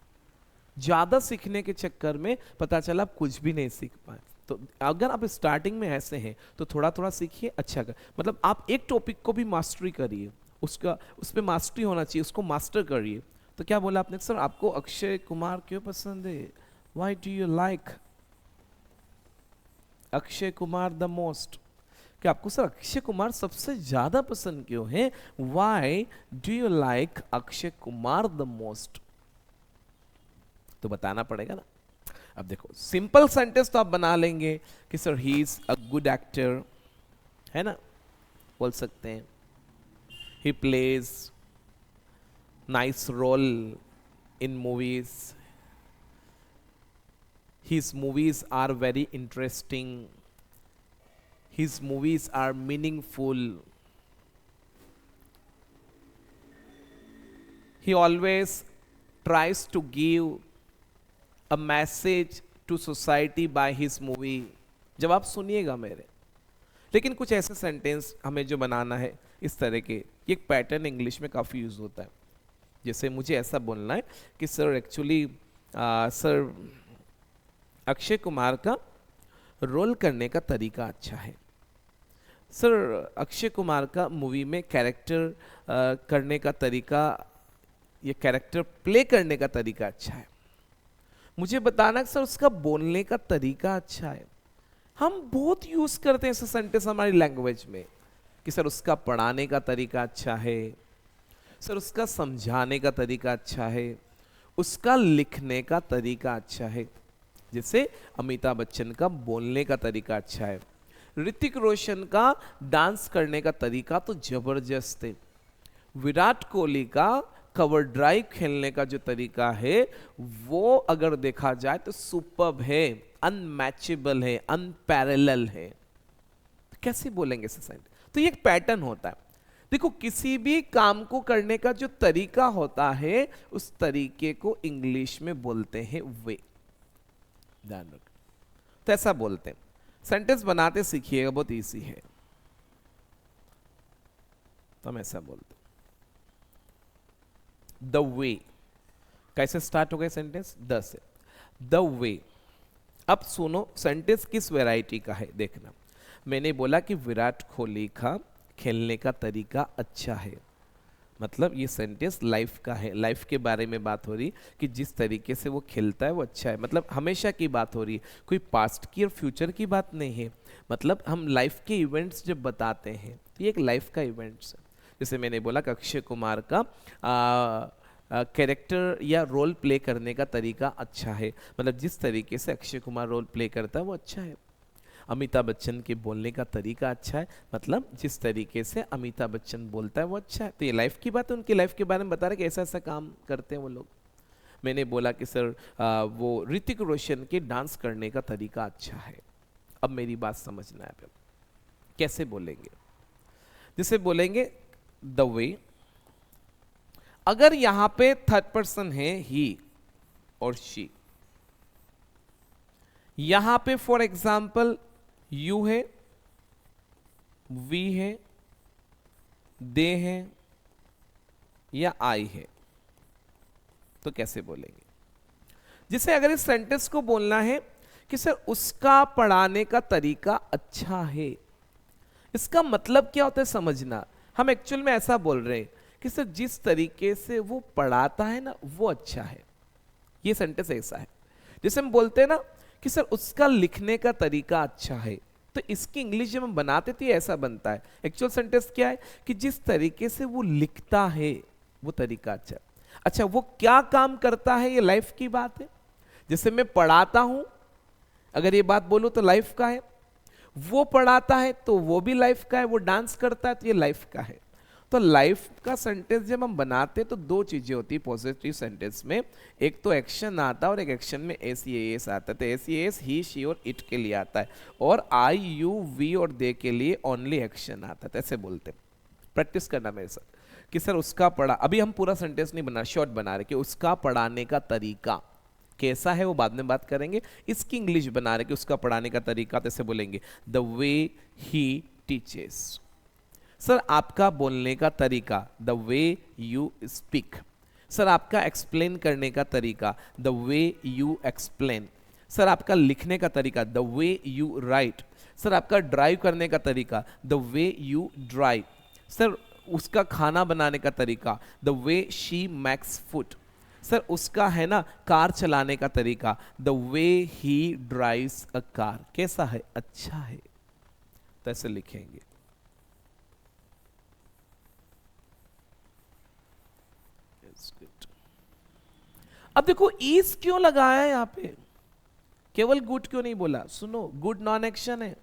ज़्यादा सीखने के चक्कर में पता चला आप कुछ भी नहीं सीख पाए। तो अगर आप स्टार्टिंग में ऐसे हैं तो थोड़ा थोड़ा सीखिए, अच्छा कर, मतलब आप एक टॉपिक को भी मास्टरी करिए, उसका उस पर मास्टरी होना चाहिए, उसको मास्टर करिए। तो क्या बोला आपने, सर आपको अक्षय कुमार क्यों पसंद है, why do you like Akshay Kumar the most, कि आपको सर अक्षय कुमार सबसे ज्यादा पसंद क्यों है, why do you like Akshay Kumar the most, तो बताना पड़ेगा ना। अब देखो सिंपल सेंटेंस तो आप बना लेंगे कि sir he is a good actor, है ना, बोल सकते हैं। He plays nice role in movies, his movies are very interesting, his movies are meaningful, he always tries to give a message to society by his movie। जब आप सुनिएगा मेरे, लेकिन कुछ ऐसे सेंटेंस हमें जो बनाना है इस तरह के, एक पैटर्न इंग्लिश में काफ़ी यूज होता है। जैसे मुझे ऐसा बोलना है कि sir actually sir Akshay Kumar का रोल करने का तरीका अच्छा है, सर अक्षय कुमार का मूवी में कैरेक्टर करने का तरीका, ये कैरेक्टर प्ले करने का तरीका अच्छा है। मुझे बताना सर उसका बोलने का तरीका अच्छा है। हम बहुत यूज करते हैं ऐसे सेंटेंस हमारी लैंग्वेज में कि सर उसका पढ़ाने का तरीका अच्छा है, सर उसका समझाने का तरीका अच्छा है, उसका लिखने का तरीका अच्छा है। जैसे अमिताभ बच्चन का बोलने का तरीका अच्छा है, ऋतिक रोशन का डांस करने का तरीका तो जबरदस्त है, विराट कोहली का कवर ड्राइव खेलने का जो तरीका है वो अगर देखा जाए तो सुपर्ब है, अनमैचेबल है, अनपैरेलल है। तो कैसे बोलेंगे सोसाइटी, तो ये एक पैटर्न होता है। देखो किसी भी काम को करने का जो तरीका होता है उस तरीके को इंग्लिश में बोलते हैं वे, ध्यान रखो। तो ऐसा बोलते हैं, सेंटेंस बनाते सीखिएगा, बहुत इजी है। तो हम ऐसा बोलते द वे, कैसे स्टार्ट हो गए सेंटेंस, द से, द वे। अब सुनो सेंटेंस किस वैरायटी का है देखना। मैंने बोला कि विराट कोहली का खेलने का तरीका अच्छा है, मतलब ये सेंटेंस लाइफ का है, लाइफ के बारे में बात हो रही कि जिस तरीके से वो खेलता है वो अच्छा है, मतलब हमेशा की बात हो रही है, कोई पास्ट की और फ्यूचर की बात नहीं है। मतलब हम लाइफ के इवेंट्स जब बताते हैं तो ये एक लाइफ का इवेंट्स है। जैसे मैंने बोला कि अक्षय कुमार का कैरेक्टर या रोल प्ले करने का तरीका अच्छा है, मतलब जिस तरीके से अक्षय कुमार रोल प्ले करता है वो अच्छा है। अमिताभ बच्चन के बोलने का तरीका अच्छा है, मतलब जिस तरीके से अमिताभ बच्चन बोलता है वो अच्छा है। तो ये लाइफ की बात है, उनकी लाइफ के बारे में बता रहे कि ऐसा ऐसा काम करते हैं वो लोग। मैंने बोला कि सर वो ऋतिक रोशन के डांस करने का तरीका अच्छा है। अब मेरी बात समझना है, कैसे बोलेंगे, जैसे बोलेंगे द वे, अगर यहां पे थर्ड पर्सन है ही और शी, यहां पे फॉर एग्जाम्पल यू है, वी है, दे है या आई है, तो कैसे बोलेंगे। जैसे अगर इस सेंटेंस को बोलना है कि सर उसका पढ़ाने का तरीका अच्छा है, इसका मतलब क्या होता है समझना। हम एक्चुअल में ऐसा बोल रहे हैं कि सर जिस तरीके से वो पढ़ाता है ना वो अच्छा है, ये सेंटेंस ऐसा है। जैसे हम बोलते हैं ना कि सर उसका लिखने का तरीका अच्छा है, तो इसकी इंग्लिश जब हम बनाते तो ये ऐसा बनता है। एक्चुअल सेंटेंस क्या है कि जिस तरीके से वो लिखता है वो तरीका अच्छा है। अच्छा वो क्या काम करता है, ये लाइफ की बात है। जैसे मैं पढ़ाता हूं, अगर ये बात बोलूं तो लाइफ का है। वो पढ़ाता है तो वो भी लाइफ का है, वो डांस करता है तो ये लाइफ का है। तो लाइफ का सेंटेंस जब हम बनाते हैं तो दो चीजें होती है पॉजिटिव सेंटेंस में, एक तो एक्शन आता है और एक एक्शन में एस एस आता है। तो एस एस ही शी और इट के लिए आता है, और आई यू वी और दे के लिए ओनली एक्शन आता है। तो ऐसे बोलते हैं, प्रैक्टिस करना मेरे साथ कि सर उसका पढ़ा, अभी हम पूरा सेंटेंस नहीं बना, शॉर्ट बना रहे कि उसका पढ़ाने का तरीका कैसा है वो बाद में बात करेंगे। इसकी इंग्लिश बना रहे कि उसका पढ़ाने का तरीका, तो ऐसे बोलेंगे the way he teaches. Sir आपका बोलने का तरीका, the way you speak. Sir आपका एक्सप्लेन करने का तरीका, the way you explain. Sir आपका लिखने का तरीका, the way you right. Sir आपका ड्राइव करने का तरीका, the way you drive. Sir उसका खाना बनाने का तरीका, the way she makes food. Sir उसका है ना कार चलाने का तरीका, the way he drives a car. कैसा है? अच्छा है। तो ऐसे लिखेंगे। अब देखो इज क्यों लगाया है यहां पे, केवल गुड क्यों नहीं बोला? सुनो, गुड नॉन एक्शन है।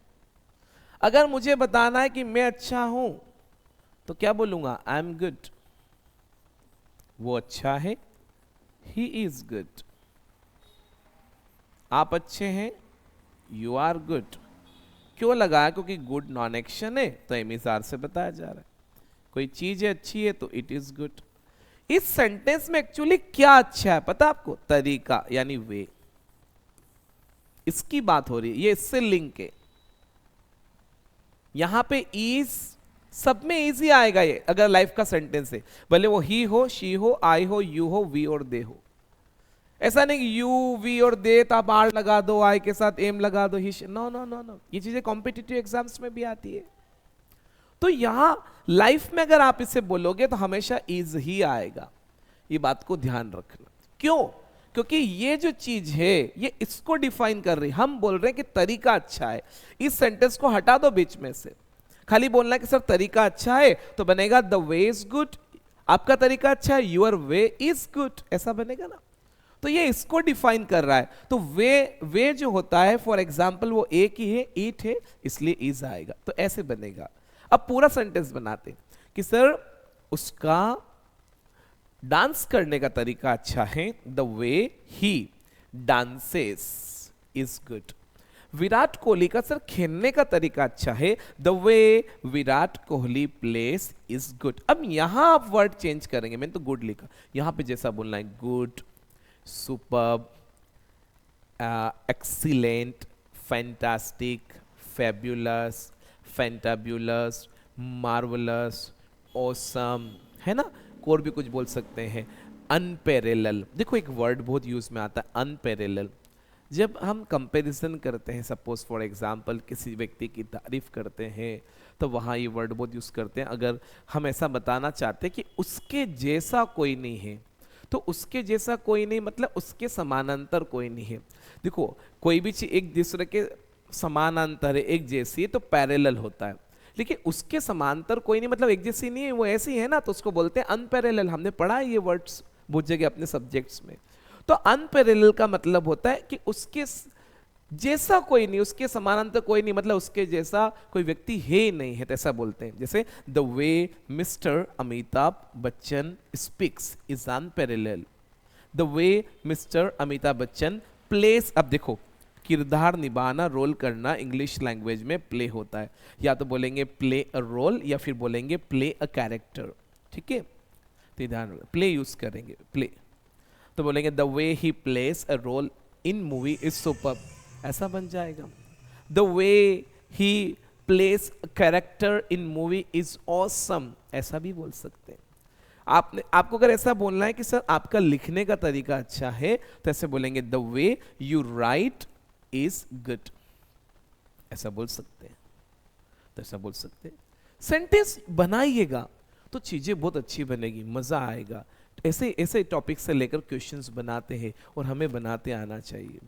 अगर मुझे बताना है कि मैं अच्छा हूं तो क्या बोलूंगा? I am good. वो अच्छा है, ही इज गुड। आप अच्छे हैं, यू आर गुड। क्यों लगाया? क्योंकि गुड नॉन एक्शन है तो एमिजार से बताया जा रहा है। कोई चीज अच्छी है तो इट इज गुड। इस सेंटेंस में एक्चुअली क्या अच्छा है पता आपको? तरीका यानी वे। इसकी बात हो रही है, ये इससे लिंक है। यहां पे इज, सब में इजी आएगा ये अगर लाइफ का सेंटेंस है, भले वो ही हो, शी हो, आई हो, यू हो, वी और दे हो। ऐसा नहीं कि यू वी और दे तो आप आर लगा दो, आई के साथ एम लगा दो, ही। नो नो नो नो, ये चीजें कॉम्पिटिटिव एग्जाम्स में भी आती है। तो यहां लाइफ में अगर आप इसे बोलोगे तो हमेशा इज ही आएगा। ये बात को ध्यान रखना। क्यों? क्योंकि ये जो चीज है ये इसको डिफाइन कर रही। हम बोल रहे हैं कि तरीका अच्छा है, इस सेंटेंस को हटा दो बीच में से, खाली बोलना है कि सर तरीका अच्छा है, तो बनेगा द वे इज गुड। आपका तरीका अच्छा है, यूर वे इज गुड, ऐसा बनेगा ना। तो ये इसको डिफाइन कर रहा है। तो वे जो होता है, फॉर एग्जाम्पल वो एक ही है, ईट है, इसलिए इज आएगा। तो ऐसे बनेगा। अब पूरा सेंटेंस बनाते कि सर उसका डांस करने का तरीका अच्छा है, the way he dances is good. Virat Kohli का सर खेलने का तरीका अच्छा है, the way Virat Kohli place is good. अब यहां आप वर्ड चेंज करेंगे, मैंने तो गुड लिखा, यहां पे जैसा बोलना है good, superb, excellent, fantastic, fabulous, fantabulous, marvellous, awesome, है ना। और भी कुछ बोल सकते हैं। अनपैरेलल, देखो एक वर्ड बहुत यूज में आता है, अनपैरेलल। जब हम कंपैरिजन करते हैं, सपोज फॉर एग्जांपल किसी व्यक्ति की तारीफ करते हैं, तो वहाँ ये वर्ड बहुत यूज करते हैं। अगर हम ऐसा बताना चाहते हैं कि उसके जैसा कोई नहीं है, तो उसके जैसा कोई नहीं मतलब उसके समानांतर कोई नहीं है। देखो कोई भी चीज एक दूसरे के समानांतर है, एक जैसी है, तो पैरेलल होता है। लेकिन उसके समांतर कोई नहीं मतलब एक जैसी नहीं है, वो ऐसी है ना, तो उसको बोलते हैं अनपैरेलल। हमने पढ़ा है ये वर्ड्स बहुत जगह अपने सब्जेक्ट्स में। तो अनपैरेलल का मतलब होता है कि उसके जैसा कोई नहीं, उसके समानांतर कोई नहीं, मतलब उसके जैसा कोई व्यक्ति है ही नहीं है, तो ऐसा बोलते हैं। जैसे the way mister Amitabh Bachchan speaks is unparalleled. The way mister Amitabh Bachchan place, अब देखो किरदार निभाना, रोल करना इंग्लिश लैंग्वेज में प्ले होता है। या तो बोलेंगे प्ले अ रोल या फिर बोलेंगे प्ले अ कैरेक्टर, ठीक है। तो ध्यान प्ले यूज करेंगे, प्ले। तो बोलेंगे the way he plays a role in movie is superb, ऐसा बन जाएगा। The way he plays a character in movie is awesome, ऐसा भी बोल सकते हैं। आपको अगर ऐसा बोलना है कि सर आपका लिखने का तरीका अच्छा है, तो ऐसे बोलेंगे the way you right is good, ऐसा बोल सकते हैं। तो ऐसा बोल सकते हैं। सेंटेंस बनाइएगा तो चीजें बहुत अच्छी बनेगी, मजा आएगा। ऐसे ऐसे टॉपिक से लेकर क्वेश्चंस बनाते हैं और हमें बनाते आना चाहिए।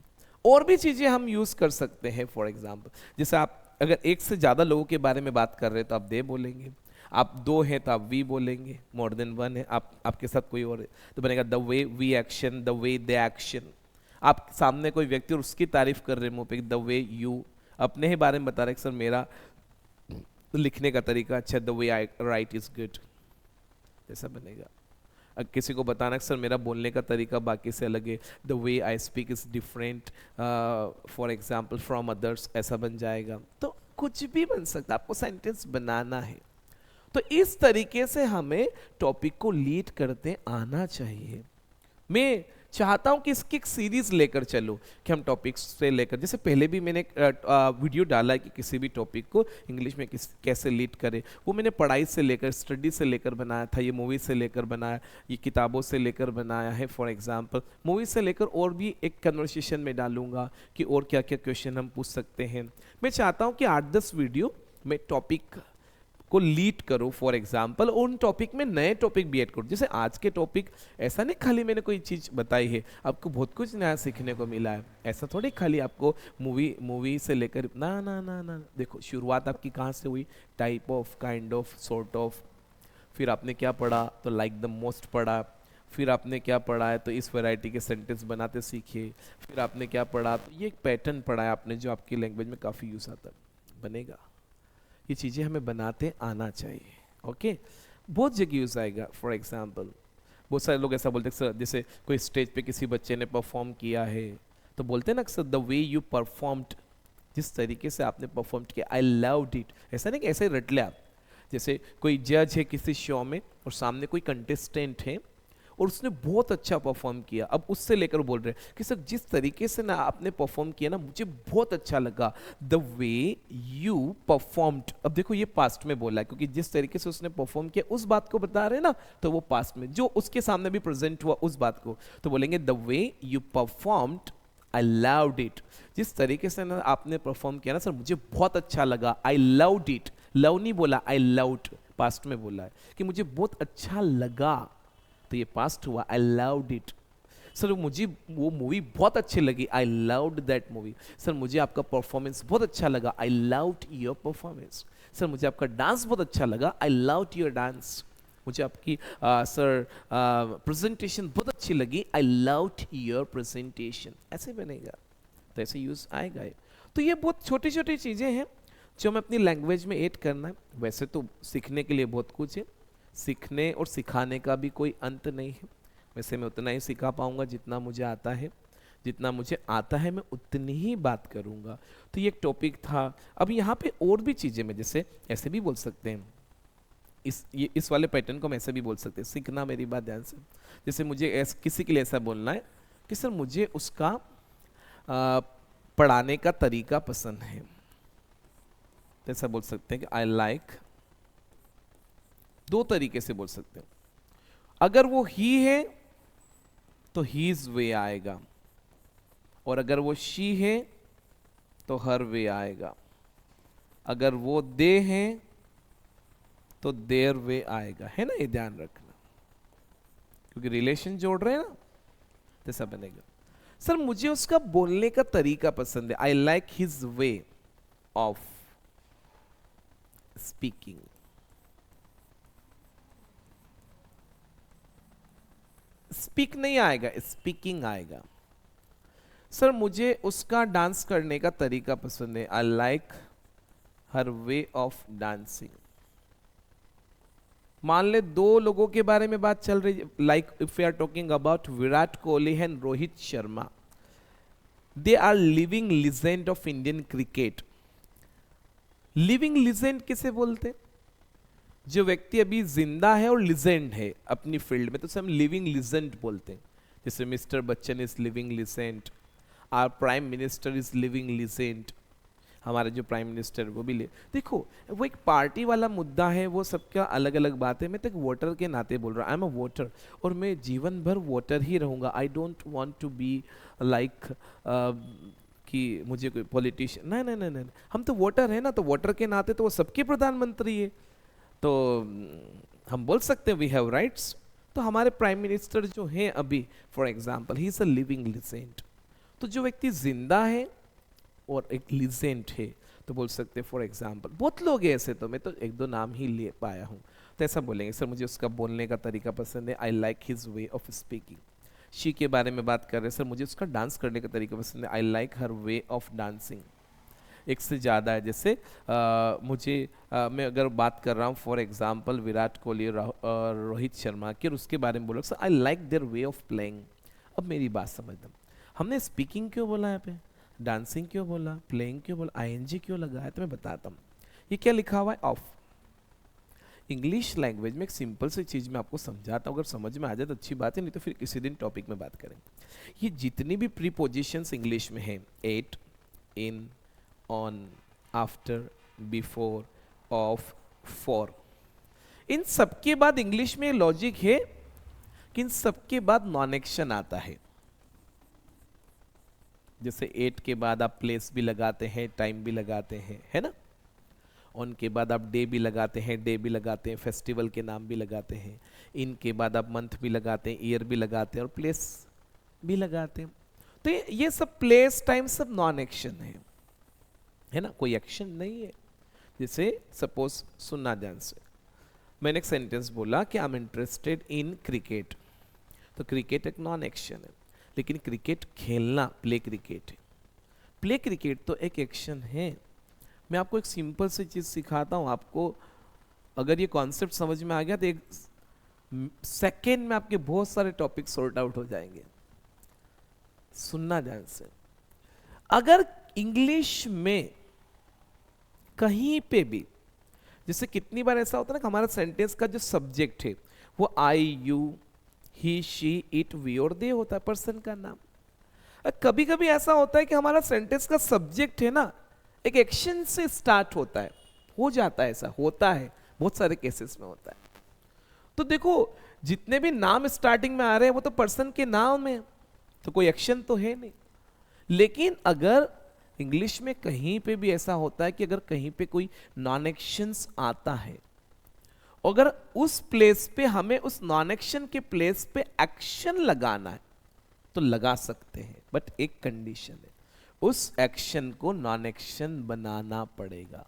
और भी चीजें हम यूज कर सकते हैं। फॉर एग्जाम्पल जैसे आप अगर एक से ज्यादा लोगों के बारे में बात कर रहे हैं तो आप दे बोलेंगे, आप दो हैं तो आप वी बोलेंगे, मोर देन वन है आपके साथ कोई और है तो बनेगा the way we action, the way they action. आप सामने कोई व्यक्ति और उसकी तारीफ कर रहे हैं मुंह पे, द वे यू अपने ही बारे में बता रहे कि सर मेरा लिखने का तरीका अच्छा, the way I right is good, ऐसा बनेगा। किसी को बताना कि सर मेरा बोलने का तरीका बाकी से अलग है, the way I speak is different for example from others, ऐसा बन जाएगा। तो कुछ भी बन सकता है, आपको सेंटेंस बनाना है। तो इस तरीके से हमें टॉपिक को लीड करते आना चाहिए। मैं चाहता हूं कि इसकी एक सीरीज लेकर चलो कि हम टॉपिक्स से लेकर, जैसे पहले भी मैंने वीडियो डाला है कि किसी भी टॉपिक को इंग्लिश में कैसे लीड करें, वो मैंने पढ़ाई से लेकर, स्टडी से लेकर बनाया था, ये मूवी से लेकर बनाया, ये किताबों से लेकर बनाया है। फॉर एग्जांपल मूवी से लेकर और भी एक कन्वर्सेशन में डालूंगा कि और क्या क्या क्वेश्चन हम पूछ सकते हैं। मैं चाहता हूँ कि 8-10 वीडियो में टॉपिक को लीड करो फॉर एग्जाम्पल, उन टॉपिक में नए टॉपिक भी ऐड करो। जैसे आज के टॉपिक ऐसा नहीं खाली मैंने कोई चीज़ बताई है, आपको बहुत कुछ नया सीखने को मिला है, ऐसा थोड़ी खाली आपको मूवी से लेकर ना ना ना ना। देखो शुरुआत आपकी कहाँ से हुई, type of, kind of, sort of, फिर आपने क्या पढ़ा तो लाइक द मोस्ट पढ़ा, फिर आपने क्या पढ़ा है तो इस वैरायटी के सेंटेंस बनाते सीखे, फिर आपने क्या पढ़ा तो ये एक पैटर्न पढ़ा है आपने जो आपकी लैंग्वेज में काफ़ी यूज़ आता बनेगा। ये चीज़ें हमें बनाते आना चाहिए। ओके, बहुत जगह यूज आएगा। फॉर एग्जाम्पल बहुत सारे लोग ऐसा बोलते हैं सर, जैसे कोई स्टेज पे किसी बच्चे ने परफॉर्म किया है तो बोलते हैं ना sir the way you performed, जिस तरीके से आपने परफॉर्म किया, आई लव्ड इट। ऐसा नहीं कि ऐसे रट ले आप। जैसे कोई जज है किसी शो में और सामने कोई कंटेस्टेंट है और उसने बहुत अच्छा परफॉर्म किया, अब उससे लेकर बोल रहे हैं कि सर जिस तरीके से ना आपने परफॉर्म किया ना मुझे बहुत अच्छा लगा, द वे यू परफॉर्म्ड। अब देखो ये पास्ट में बोला है क्योंकि जिस तरीके से उसने परफॉर्म किया उस बात को बता रहे हैं ना, तो वो पास्ट में जो उसके सामने भी प्रेजेंट हुआ उस बात को, तो बोलेंगे the way you performed I loved it. जिस तरीके से ना आपने परफॉर्म किया ना सर मुझे बहुत अच्छा लगा, आई लव्ड इट। लव नहीं बोला, आई लव्ड, पास्ट में बोला है कि मुझे बहुत अच्छा लगा, तो ये पास्ट हुआ, आई लव्ड इट। सर मुझे वो मूवी बहुत अच्छी लगी, I loved that movie. Sir मुझे आपका परफॉर्मेंस बहुत अच्छा लगा, I loved your performance. Sir मुझे आपका डांस बहुत अच्छा लगा, आई लव्ड योर डांस। मुझे आपकी सर प्रेजेंटेशन बहुत अच्छी लगी, आई लव्ड योर प्रेजेंटेशन। ऐसे बनेगा, तो ऐसे यूज आएगा ये। तो ये बहुत छोटी छोटी चीज़ें हैं जो हमें अपनी लैंग्वेज में ऐड करना है। वैसे तो सीखने के लिए बहुत कुछ है, सीखने और सिखाने का भी कोई अंत नहीं है। वैसे मैं उतना ही सिखा पाऊंगा जितना मुझे आता है, जितना मुझे आता है मैं उतनी ही बात करूंगा। तो ये एक टॉपिक था। अब यहाँ पे और भी चीज़ें मैं जैसे ऐसे भी बोल सकते हैं, इस वाले पैटर्न को हम ऐसे भी बोल सकते हैं। सीखना मेरी बात ध्यान से, जैसे मुझे किसी के लिए ऐसा बोलना है कि सर मुझे उसका पढ़ाने का तरीका पसंद है, तो ऐसा बोल सकते हैं कि आई लाइक। दो तरीके से बोल सकते हैं। अगर वो ही है तो हीज वे आएगा, और अगर वो शी है तो हर वे आएगा। अगर वो दे हैं तो देयर वे आएगा, है ना, ये ध्यान रखना क्योंकि रिलेशन जोड़ रहे हैं ना, जैसा बनेगा। सर मुझे उसका बोलने का तरीका पसंद है, I like his way of speaking. Speak नहीं आएगा, स्पीकिंग आएगा। सर मुझे उसका डांस करने का तरीका पसंद है, I like her way of dancing. मान ले दो लोगों के बारे में बात चल रही है, like if we are talking about Virat Kohli and Rohit Sharma, they are living legend of Indian cricket. Living legend किसे बोलते? जो व्यक्ति अभी जिंदा है और लीजेंड है अपनी फील्ड में, तो उसे हम लिविंग लीजेंड बोलते हैं। जैसे mister Bachchan is living legend, our prime minister is living legend. हमारे जो प्राइम मिनिस्टर वो भी देखो वो एक पार्टी वाला मुद्दा है, वो सबका अलग अलग बात है। मैं तो एक वोटर के नाते बोल रहा हूँ, आई एम अ वोटर, और मैं जीवन भर वोटर ही रहूँगा। I don't want to be like कि मुझे कोई पॉलिटिशियन, नहीं नहीं नहीं नहीं, हम तो वोटर है ना, तो वोटर के नाते तो वो सबके प्रधानमंत्री है, तो हम बोल सकते हैं वी हैव राइट्स। तो हमारे प्राइम मिनिस्टर जो हैं अभी, for example, he is a living legend. तो जो व्यक्ति जिंदा है और एक लीजेंड है, तो बोल सकते हैं फॉर एग्जांपल, बहुत लोग हैं ऐसे, तो मैं तो एक दो नाम ही ले पाया हूँ, तो ऐसा बोलेंगे सर मुझे उसका बोलने का तरीका पसंद है, I like his way of speaking. She के बारे में बात कर रहे हैं, सर मुझे उसका डांस करने का तरीका पसंद है, I like her way of dancing. एक से ज़्यादा है। जैसे मैं अगर बात कर रहा हूँ फॉर एग्जांपल विराट कोहली और रोहित शर्मा की, और उसके बारे में बोलो I like their way of playing. अब मेरी बात समझना, हमने स्पीकिंग क्यों बोला यहाँ पे, डांसिंग क्यों बोला, प्लेइंग क्यों बोला, आईएनजी क्यों लगा है, तो मैं बताता हूँ। ये क्या लिखा हुआ है, ऑफ। इंग्लिश लैंग्वेज में एक सिंपल सी चीज़ मैं आपको समझाता हूँ, अगर समझ में आ जाए तो अच्छी बात है, नहीं तो फिर किसी दिन टॉपिक में बात करेंगे। ये जितनी भी प्रीपोजिशंस इंग्लिश में हैं, at, in, on, after, before, of, for, इन सबके बाद इंग्लिश में लॉजिक है कि इन सबके बाद नॉन एक्शन आता है। जैसे एट के बाद आप प्लेस भी लगाते हैं, टाइम भी लगाते हैं, है ना। ऑन के बाद आप डे भी लगाते हैं, डे भी लगाते हैं, फेस्टिवल के नाम भी लगाते हैं। इन के बाद आप मंथ भी लगाते हैं, ईयर भी लगाते हैं, और प्लेस भी लगाते हैं। तो ये सब प्लेस टाइम सब नॉन एक्शन है ना, कोई एक्शन नहीं है। जैसे सपोज सुनना ध्यान से, मैंने एक सेंटेंस बोला कि I am interested in cricket, तो क्रिकेट एक नॉन एक्शन है, लेकिन क्रिकेट खेलना प्ले क्रिकेट है। प्ले क्रिकेट तो एक एक्शन है। मैं आपको एक सिंपल सी चीज़ सिखाता हूँ, आपको अगर ये कॉन्सेप्ट समझ में आ गया तो एक सेकेंड में आपके बहुत सारे टॉपिक सॉर्ट आउट हो जाएंगे। सुनना ध्यान से, अगर इंग्लिश में कहीं पे भी, जैसे कितनी बार ऐसा होता है ना कि हमारा सेंटेंस का जो सब्जेक्ट है वो I, you, he, she, it, we और दे होता है, पर्सन का नाम। कभी कभी ऐसा होता है कि हमारा सेंटेंस का सब्जेक्ट है ना एक एक्शन से स्टार्ट होता है, हो जाता है, ऐसा होता है, बहुत सारे केसेस में होता है। तो देखो जितने भी नाम स्टार्टिंग में आ रहे हैं वो तो पर्सन के नाम है, तो कोई एक्शन तो है नहीं। लेकिन अगर इंग्लिश में कहीं पे भी ऐसा होता है कि अगर कहीं पे कोई नॉन एक्शंस आता है, अगर उस प्लेस पे हमें उस नॉन एक्शन के प्लेस पे एक्शन लगाना है तो लगा सकते हैं, बट एक कंडीशन है, उस एक्शन को नॉन एक्शन बनाना पड़ेगा।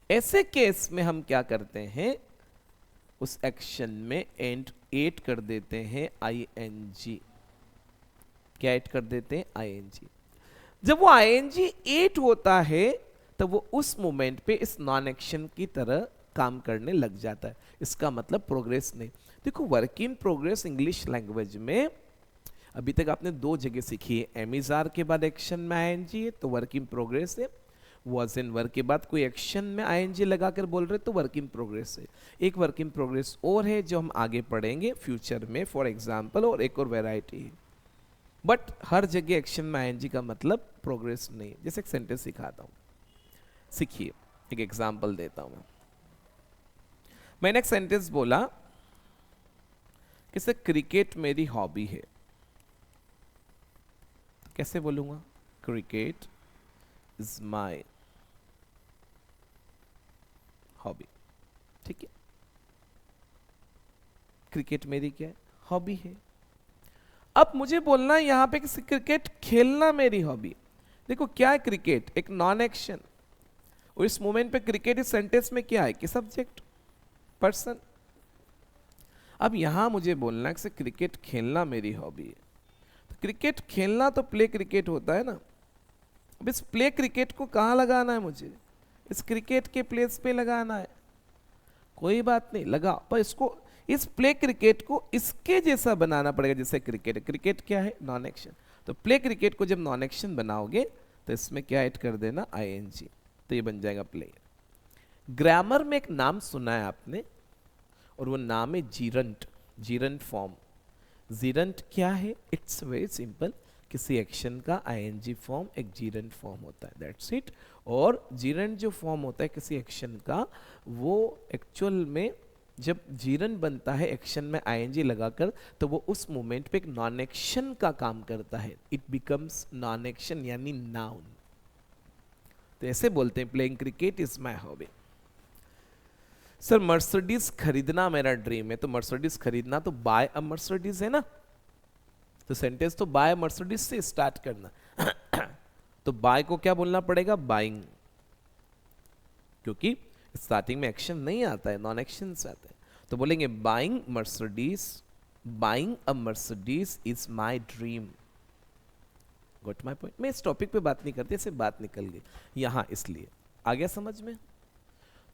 ऐसे केस में हम क्या करते हैं, उस एक्शन में एड कर देते हैं आईएनजी। क्या ऐड कर देते हैं, आईएनजी। जब वो आईएनजी एड होता है तब वो उस मोमेंट पे इस नॉन एक्शन की तरह काम करने लग जाता है। इसका मतलब प्रोग्रेस नहीं। देखो work in progress English language में अभी तक आपने दो जगह सीखी है, एम इज आर के बाद एक्शन में आईएनजी है तो वर्क इन प्रोग्रेस है, वॉज इन वर्क के बाद कोई एक्शन में आईएनजी लगाकर बोल रहे तो वर्क इन प्रोग्रेस है। एक वर्क इन प्रोग्रेस और है जो हम आगे पढ़ेंगे फ्यूचर में फॉर एग्जाम्पल, और एक और वेराइटी है, बट हर जगह एक्शन में आईएनजी का मतलब प्रोग्रेस नहीं। जैसे एक सेंटेंस सिखाता हूँ, सीखिए, एक एग्जाम्पल देता हूँ। मैंने एक सेंटेंस बोला कि सर क्रिकेट मेरी हॉबी है, कैसे बोलूंगा, क्रिकेट इज माई हॉबी। ठीक है, क्रिकेट मेरी क्या है, हॉबी है। अब मुझे बोलना है यहां पे कि क्रिकेट खेलना मेरी हॉबी। देखो क्या है क्रिकेट, एक नॉन एक्शन, और इस मोमेंट पे क्रिकेट इस सेंटेंस में क्या है कि सब्जेक्ट, पर्सन। अब यहां मुझे बोलना है कि क्रिकेट खेलना मेरी हॉबी है, तो क्रिकेट खेलना तो प्ले क्रिकेट होता है ना। अब इस प्ले क्रिकेट को कहां लगाना है, मुझे इस क्रिकेट के प्लेस पे लगाना है। कोई बात नहीं, लगा, पर इसको, इस प्ले क्रिकेट को इसके जैसा बनाना पड़ेगा जैसे क्रिकेट है। क्रिकेट क्या है, नॉन एक्शन, तो प्ले क्रिकेट को जब नॉन एक्शन बनाओगे तो इसमें क्या ऐड कर देना, आईएनजी, तो ये बन जाएगा प्ले। ग्रामर में एक नाम सुना है आपने, और वो नाम है जीरंट, जीरंट फॉर्म। जीरंट क्या है, इट्स वेरी सिंपल, किसी एक्शन का आईएनजी फॉर्म एक जीरंट फॉर्म होता है, दैट्स इट। और जीरंट जो फॉर्म होता है किसी एक्शन का, वो एक्चुअल में जब जीरंट बनता है एक्शन में आईएनजी लगाकर, तो वो उस मोमेंट पे एक नॉन एक्शन का काम करता है, इट बिकम्स नॉन एक्शन यानी नाउन। तो ऐसे बोलते हैं playing cricket is my hobby. Sir Mercedes खरीदना मेरा ड्रीम है, तो मर्सिडीज खरीदना तो बाय अ मर्सिडीज है ना, तो सेंटेंस तो बाय मर्सिडीज से स्टार्ट करना। तो बाय को क्या बोलना पड़ेगा, बाइंग, क्योंकि स्टार्टिंग में एक्शन नहीं आता है, नॉन एक्शन से आता है। तो बोलेंगे buying Mercedes, buying a Mercedes is my dream. Got my point. मैं इस टॉपिक पे बात नहीं करती, ऐसे बात निकल गई यहाँ, इसलिए आ गया समझ में।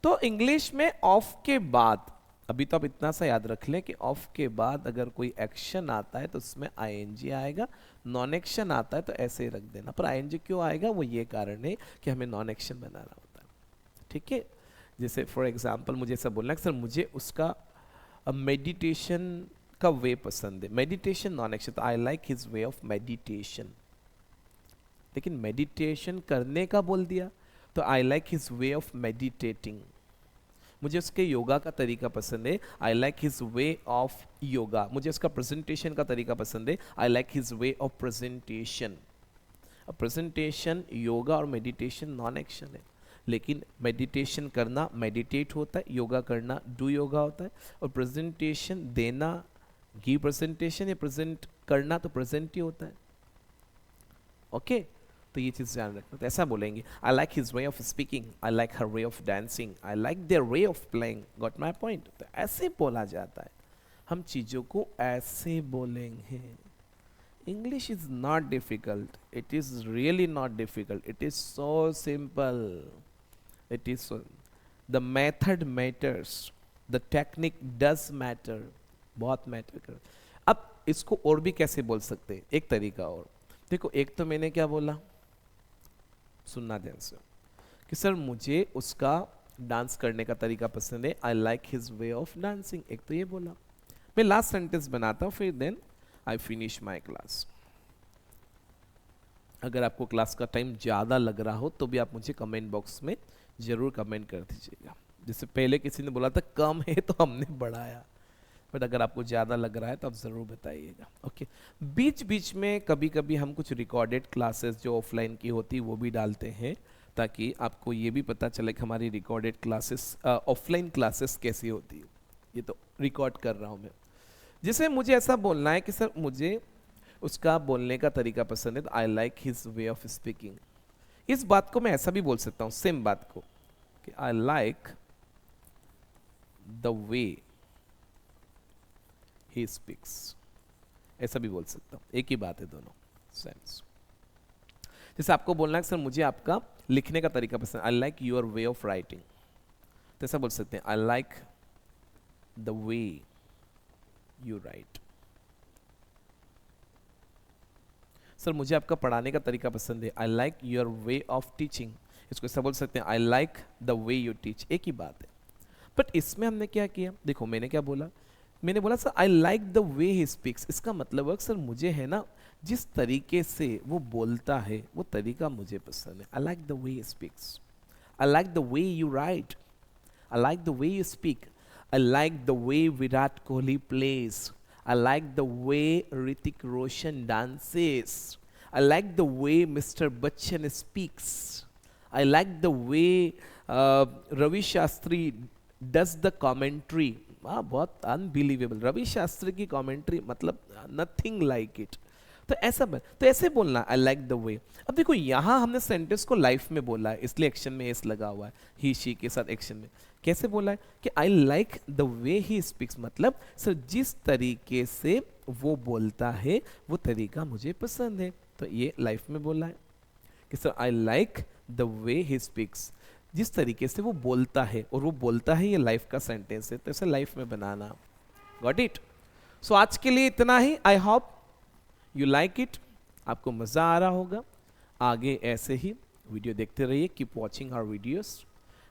तो इंग्लिश में ऑफ के बाद, अभी तो आप इतना सा याद रख लें कि ऑफ के बाद अगर कोई एक्शन आता है तो उसमें आईएनजी आएगा, नॉन एक्शन आता है तो ऐसे ही रख देना। पर आईएनजी क्यों आएगा, वो ये कारण है कि हमें नॉन एक्शन बनाना होता है, ठीक है। जैसे फॉर एग्जांपल मुझे ऐसा बोलना है कि सर मुझे उसका मेडिटेशन का वे पसंद है, मेडिटेशन नॉन एक्शन, तो I like his way of meditation. लेकिन मेडिटेशन करने का बोल दिया तो I like his way of meditating. मुझे उसके योगा का तरीका पसंद है, I like his way of yoga. मुझे उसका प्रेजेंटेशन का तरीका पसंद है, I like his way of presentation. Presentation, yoga और मेडिटेशन नॉन एक्शन है, लेकिन मेडिटेशन करना मेडिटेट होता है, योगा करना डू योगा होता है, और प्रेजेंटेशन देना गिव प्रेजेंटेशन, या प्रेजेंट करना तो प्रेजेंट ही होता है। ओके तो ये चीज़ ध्यान रखना। तो ऐसा बोलेंगे, I like his way of speaking, I like her way of dancing, I like their way of playing. Got my point. तो ऐसे बोला जाता है, हम चीज़ों को ऐसे बोलेंगे। English is not difficult, it is really not difficult, it is so simple, it is so, the method matters, the technique does matter, बहुत मैटर कर। अब इसको और भी कैसे बोल सकते हैं, एक तरीका और देखो। एक तो मैंने क्या बोला, सुनना ध्यान से, कि सर मुझे उसका डांस करने का तरीका पसंद है, I like his way of dancing. एक तो ये बोला। मैं लास्ट सेंटेंस बनाता हूँ, फिर then I finish my class. अगर आपको क्लास का टाइम ज़्यादा लग रहा हो तो भी आप मुझे कमेंट बॉक्स में ज़रूर कमेंट कर दीजिएगा। जैसे पहले किसी ने बोला था कम है तो हमने बढ़ाया, बट अगर आपको ज़्यादा लग रहा है तो आप ज़रूर बताइएगा। ओके बीच बीच में कभी कभी हम कुछ रिकॉर्डेड क्लासेस जो ऑफलाइन की होती वो भी डालते हैं, ताकि आपको ये भी पता चले कि हमारी रिकॉर्डेड क्लासेस, ऑफलाइन क्लासेस कैसी होती है। ये तो रिकॉर्ड कर रहा हूँ मैं। जैसे मुझे ऐसा बोलना है कि सर मुझे उसका बोलने का तरीका पसंद है, तो I like his way of speaking. इस बात को मैं ऐसा भी बोल सकता हूँ, सेम बात को, कि आई like the way he speaks, ऐसा भी बोल सकता हूँ, एक ही बात है दोनों सेंस। जैसे आपको बोलना है सर मुझे आपका लिखने का तरीका पसंद, I like your way of writing, तो ऐसा बोल सकते हैं, आई like the way you right. Sir मुझे आपका पढ़ाने का तरीका पसंद है, I like your way of teaching, इसको ऐसा बोल सकते हैं, आई like the way you teach, एक ही बात है। बट इसमें हमने क्या किया, देखो मैंने क्या बोला, मैंने बोला sir I like the way he speaks. इसका मतलब है सर मुझे है ना जिस तरीके से वो बोलता है वो तरीका मुझे पसंद है, I like the way he speaks. I like the way you write, I like the way you speak, I like the way Virat Kohli plays, I like the way Hrithik Roshan dances, I like the way mister Bachchan speaks, I like the way Ravi Shastri does the commentary. बहुत unbelievable, Ravi Shastri की commentary मतलब nothing like it. तो ऐसा तो ऐसे बोलना, आई like the वे। अब देखो यहाँ हमने सेंटेंस को लाइफ में बोला है, इसलिए एक्शन में एस लगा हुआ है, ही शी के साथ एक्शन में। कैसे बोला है कि आई like the way he speaks, मतलब सर जिस तरीके से वो बोलता है वो तरीका मुझे पसंद है। तो ये लाइफ में बोला है कि sir I like the way he speaks, जिस तरीके से वो बोलता है, और वो बोलता है ये लाइफ का सेंटेंस है, तो ऐसे लाइफ में बनाना। Got it. सो आज के लिए इतना ही। I hope you like it, आपको मज़ा आ रहा होगा। आगे ऐसे ही वीडियो देखते रहिए, कीप वॉचिंग आवर वीडियोस।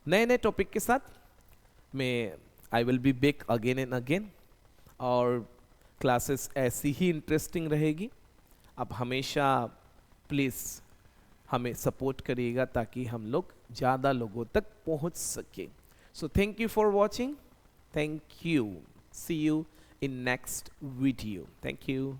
नए नए टॉपिक के साथ मैं I will be back again and again, और क्लासेस ऐसी ही इंटरेस्टिंग रहेगी। आप हमेशा प्लीज़ हमें सपोर्ट करिएगा ताकि हम लोग ज़्यादा लोगों तक पहुंच सके। So thank you for watching, thank you, see you in next video, thank you.